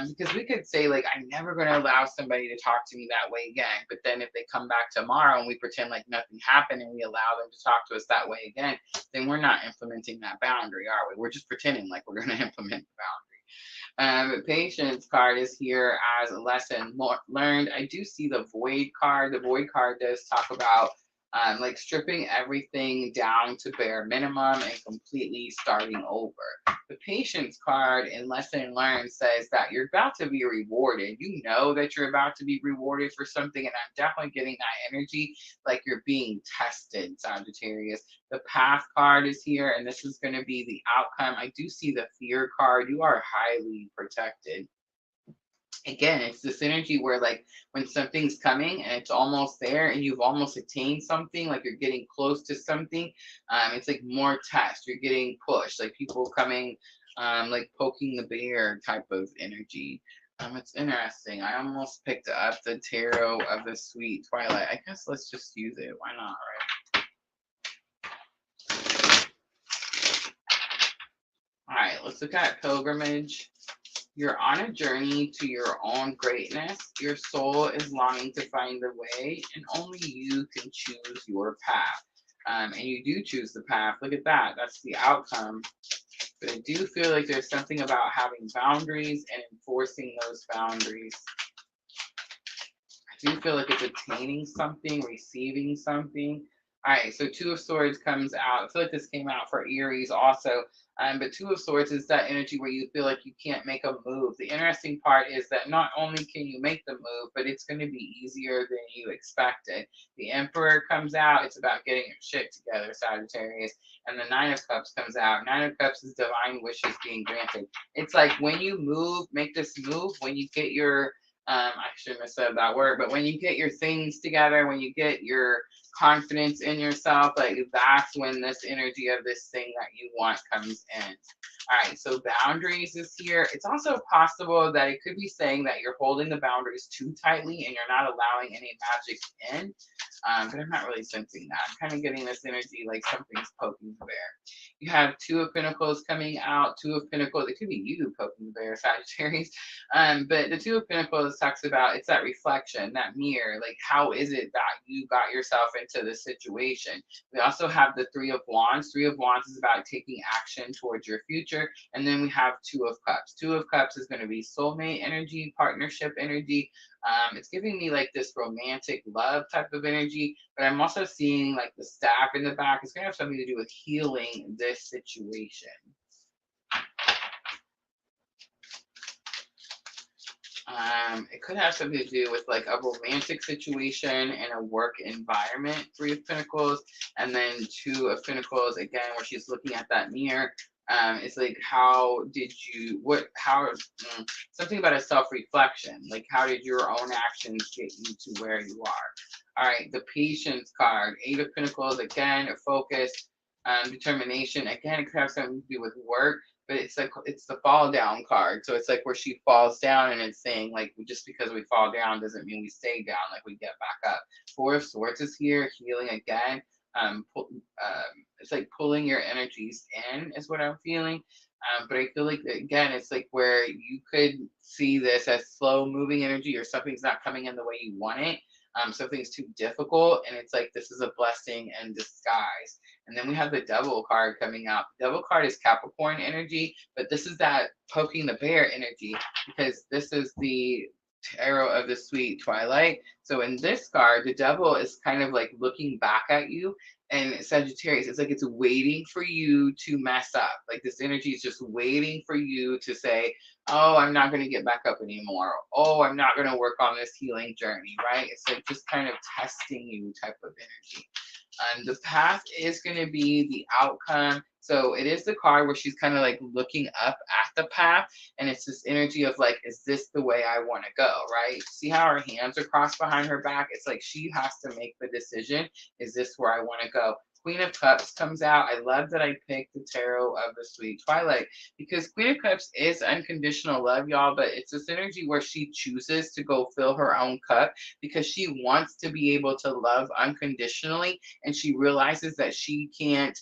Because we could say, like, I'm never going to allow somebody to talk to me that way again. But then if they come back tomorrow and we pretend like nothing happened and we allow them to talk to us that way again, then we're not implementing that boundary, are we? We're just pretending like we're going to implement the boundary. Patience card is here as a lesson learned. I do see the void card. The void card does talk about like stripping everything down to bare minimum and completely starting over. The patience card in lesson learned says that you're about to be rewarded. You know that you're about to be rewarded for something, and I'm definitely getting that energy like you're being tested, Sagittarius. The path card is here, and this is going to be the outcome. I do see the fear card. You are highly protected. Again, it's this energy where, like, when something's coming and it's almost there and you've almost attained something, like you're getting close to something, it's like more test. You're getting pushed, like people coming, like poking the bear type of energy. It's interesting. I almost picked up the tarot of the sweet twilight. I guess let's just use it. Why not, right? All right, let's look at pilgrimage. You're on a journey to your own greatness. Your soul is longing to find the way, and only you can choose your path. And you do choose the path. Look at that. That's the outcome. But I do feel like there's something about having boundaries and enforcing those boundaries. I do feel like it's attaining something, receiving something. All right, so Two of Swords comes out. I feel like this came out for Aries also. But Two of Swords is that energy where you feel like you can't make a move. The interesting part is that not only can you make the move, but it's going to be easier than you expected. The Emperor comes out. It's about getting your shit together, Sagittarius. And the Nine of Cups comes out. Nine of Cups is divine wishes being granted. It's like when you move, make this move, when you get your I shouldn't have said that word, but when you get your things together, when you get your confidence in yourself, like that's when this energy of this thing that you want comes in. All right, so boundaries is here. It's also possible that it could be saying that you're holding the boundaries too tightly and you're not allowing any magic in. But I'm not really sensing that. I'm kind of getting this energy like something's poking the bear. You have Two of Pentacles coming out. Two of Pentacles, it could be you poking the bear, Sagittarius. But the Two of Pentacles talks about, it's that reflection, that mirror. Like, how is it that you got yourself into this situation? We also have the Three of Wands. Three of Wands is about taking action towards your future. And then we have Two of Cups. Two of Cups is going to be soulmate energy, partnership energy. It's giving me like this romantic love type of energy, but I'm also seeing like the staff in the back. It's going to have something to do with healing this situation. It could have something to do with like a romantic situation and a work environment. Three of Pentacles, and then Two of Pentacles again, where she's looking at that mirror. It's like, how did you, something about a self-reflection, like how did your own actions get you to where you are? All right, the Patience card, Eight of Pentacles, again, focus, determination. Again, it could have something to do with work, but it's like, it's the fall down card. So it's like where she falls down and it's saying like, just because we fall down doesn't mean we stay down, like we get back up. Four of Swords is here, healing again. it's like pulling your energies in is what I'm feeling. But I feel like again, it's like where you could see this as slow moving energy, or something's not coming in the way you want it. Something's too difficult, and it's like this is a blessing in disguise. And then we have the Devil card coming out. The Devil card is Capricorn energy, but this is that poking the bear energy, because this is the tarot of the sweet twilight. So in this card, the devil is kind of like looking back at you, and Sagittarius, it's like it's waiting for you to mess up. Like this energy is just waiting for you to say, oh, I'm not going to get back up anymore. Oh, I'm not going to work on this healing journey, right? It's like just kind of testing you type of energy. The path is going to be the outcome. So it is the card where she's kind of like looking up at the path, and it's this energy of like, is this the way I want to go, right? See how her hands are crossed behind her back? It's like she has to make the decision. Is this where I want to go? Queen of Cups comes out. I love that I picked the tarot of the sweet twilight, because Queen of Cups is unconditional love, y'all, but it's this energy where she chooses to go fill her own cup because she wants to be able to love unconditionally, and she realizes that she can't,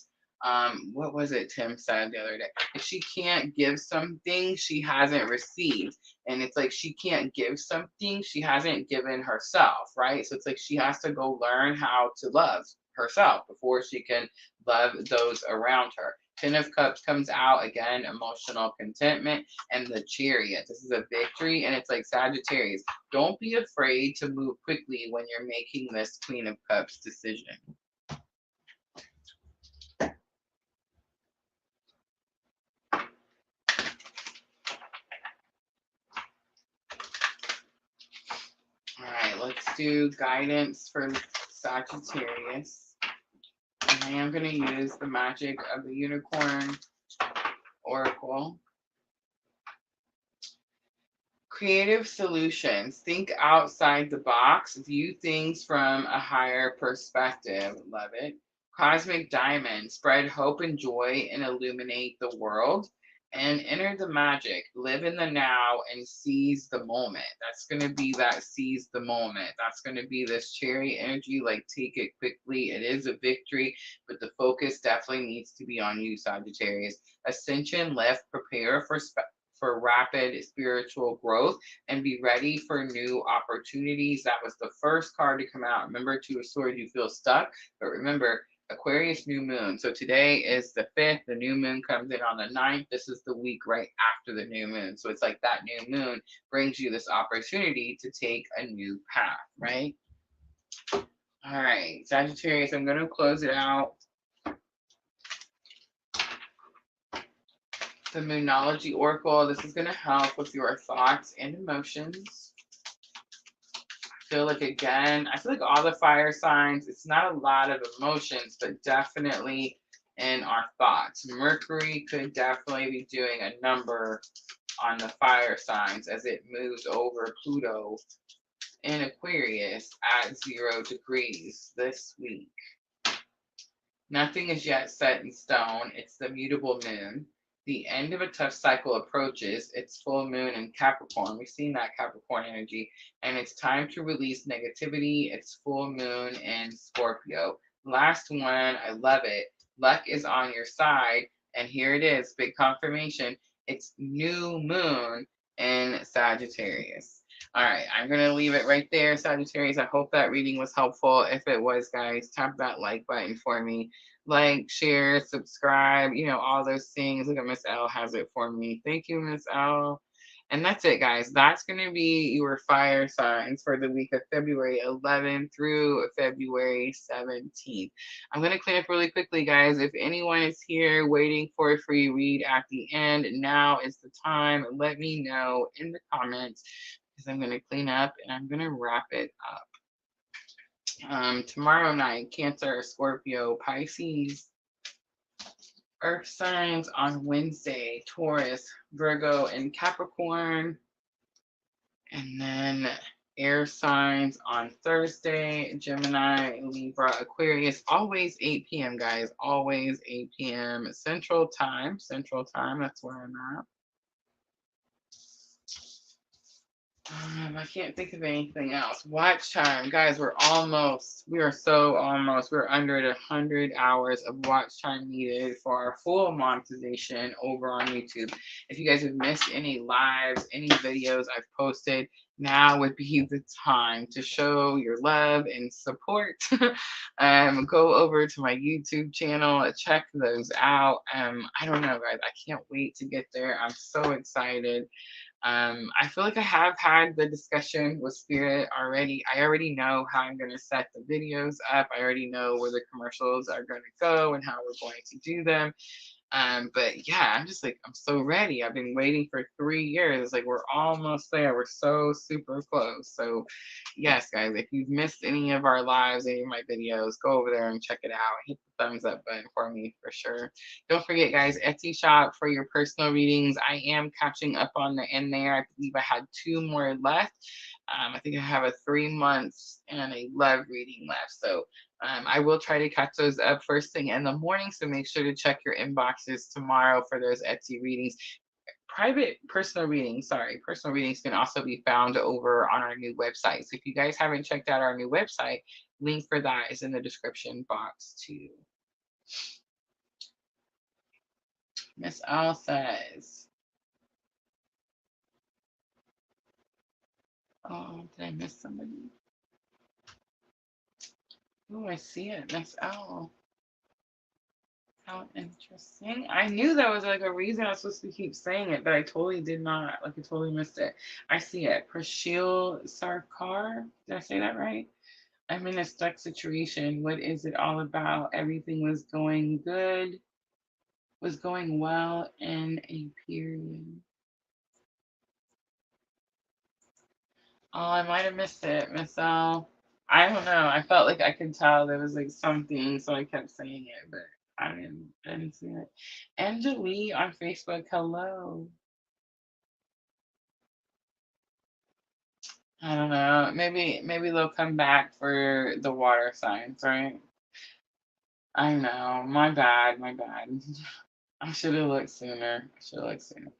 what was it Tim said the other day? If she can't give something she hasn't received, and it's like she can't give something she hasn't given herself, right? So it's like she has to go learn how to love herself before she can love those around her. Ten of Cups comes out again, emotional contentment, and the Chariot. This is a victory, and it's like Sagittarius. Don't be afraid to move quickly when you're making this Queen of Cups decision. All right, let's do guidance for Sagittarius. And I am going to use the magic of the Unicorn Oracle. Creative solutions. Think outside the box. View things from a higher perspective. Love it. Cosmic Diamond. Spread hope and joy and illuminate the world. And enter the magic. Live in the now and seize the moment. That's going to be that seize the moment. That's going to be this cherry energy, like take it quickly. It is a victory, but the focus definitely needs to be on you, Sagittarius. Ascension left. Prepare for rapid spiritual growth and be ready for new opportunities. That was the first card to come out. Remember, Two of Swords, you feel stuck, but remember, Aquarius new moon. So today is the 5th. The new moon comes in on the 9th. This is the week right after the new moon. So it's like that new moon brings you this opportunity to take a new path, right? All right, Sagittarius, I'm going to close it out. The Moonology Oracle. This is going to help with your thoughts and emotions. I feel like, again, I feel like all the fire signs, it's not a lot of emotions, but definitely in our thoughts. Mercury could definitely be doing a number on the fire signs as it moves over Pluto in Aquarius at 0 degrees this week. Nothing is yet set in stone. It's the mutable moon. The end of a tough cycle approaches. It's full moon in Capricorn. We've seen that Capricorn energy. And it's time to release negativity. It's full moon in Scorpio. Last one, I love it. Luck is on your side. And here it is, big confirmation. It's new moon in Sagittarius. All right, I'm going to leave it right there, Sagittarius. I hope that reading was helpful. If it was, guys, tap that like button for me. Like, share, subscribe, all those things. Look at Miss L has it for me. Thank you, Miss L. And that's it, guys. That's going to be your fire signs for the week of February 11th through February 17th. I'm going to clean up really quickly, guys. If anyone is here waiting for a free read at the end, now is the time. Let me know in the comments, because I'm going to clean up and I'm going to wrap it up. Tomorrow night, Cancer, Scorpio, Pisces. Earth signs on Wednesday, Taurus, Virgo, and Capricorn. And then air signs on Thursday, Gemini, Libra, Aquarius. Always 8 p.m., guys. Always 8 p.m. Central Time. Central Time, that's where I'm at. I can't think of anything else. Watch time, guys. We are so almost. We're under the 100 hours of watch time needed for our full monetization over on YouTube. If you guys have missed any lives, any videos I've posted, now would be the time to show your love and support. Go over to my YouTube channel, check those out. I don't know, guys. I can't wait to get there. I'm so excited. I feel like I have had the discussion with Spirit already. I already know how I'm going to set the videos up. I already know where the commercials are going to go and how we're going to do them. But yeah, I'm just like, I'm so ready. I've been waiting for 3 years. It's like we're almost there. We're so super close. So yes, guys, if you've missed any of our lives, any of my videos, go over there and check it out. Hit the thumbs up button for me for sure. Don't forget, guys, Etsy shop for your personal readings. I am catching up on the end there. I believe I had 2 more left. I think I have a 3 months and a love reading left. So I will try to catch those up first thing in the morning, so make sure to check your inboxes tomorrow for those Etsy readings. Private personal readings, sorry, personal readings can also be found over on our new website. So if you guys haven't checked out our new website, link for that is in the description box too. Miss L says, oh, did I miss somebody? Oh, I see it, Miss L. How interesting. I knew that was like a reason I was supposed to keep saying it, but I totally did not. Like, I totally missed it. I see it. Prashil Sarkar. Did I say that right? I'm in a stuck situation. What is it all about? Everything was going good, was going well in a period. Oh, I might have missed it, Miss L. I don't know. I felt like I could tell there was like something, so I kept saying it, but I didn't see it. Angelique on Facebook, hello. I don't know. Maybe they'll come back for the water signs, right? I know. My bad. My bad. I should have looked sooner. I should have looked sooner.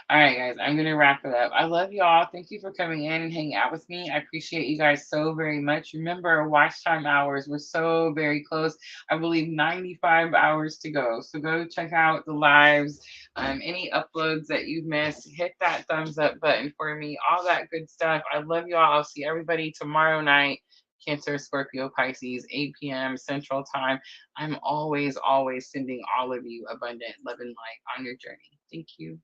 All right, guys, I'm going to wrap it up. I love y'all. Thank you for coming in and hanging out with me. I appreciate you guys so very much. Remember, watch time hours. We're so very close. I believe 95 hours to go. So go check out the lives. Any uploads that you've missed, hit that thumbs up button for me. All that good stuff. I love y'all. I'll see everybody tomorrow night. Cancer, Scorpio, Pisces, 8 p.m. Central Time. I'm always, always sending all of you abundant love and light on your journey. Thank you.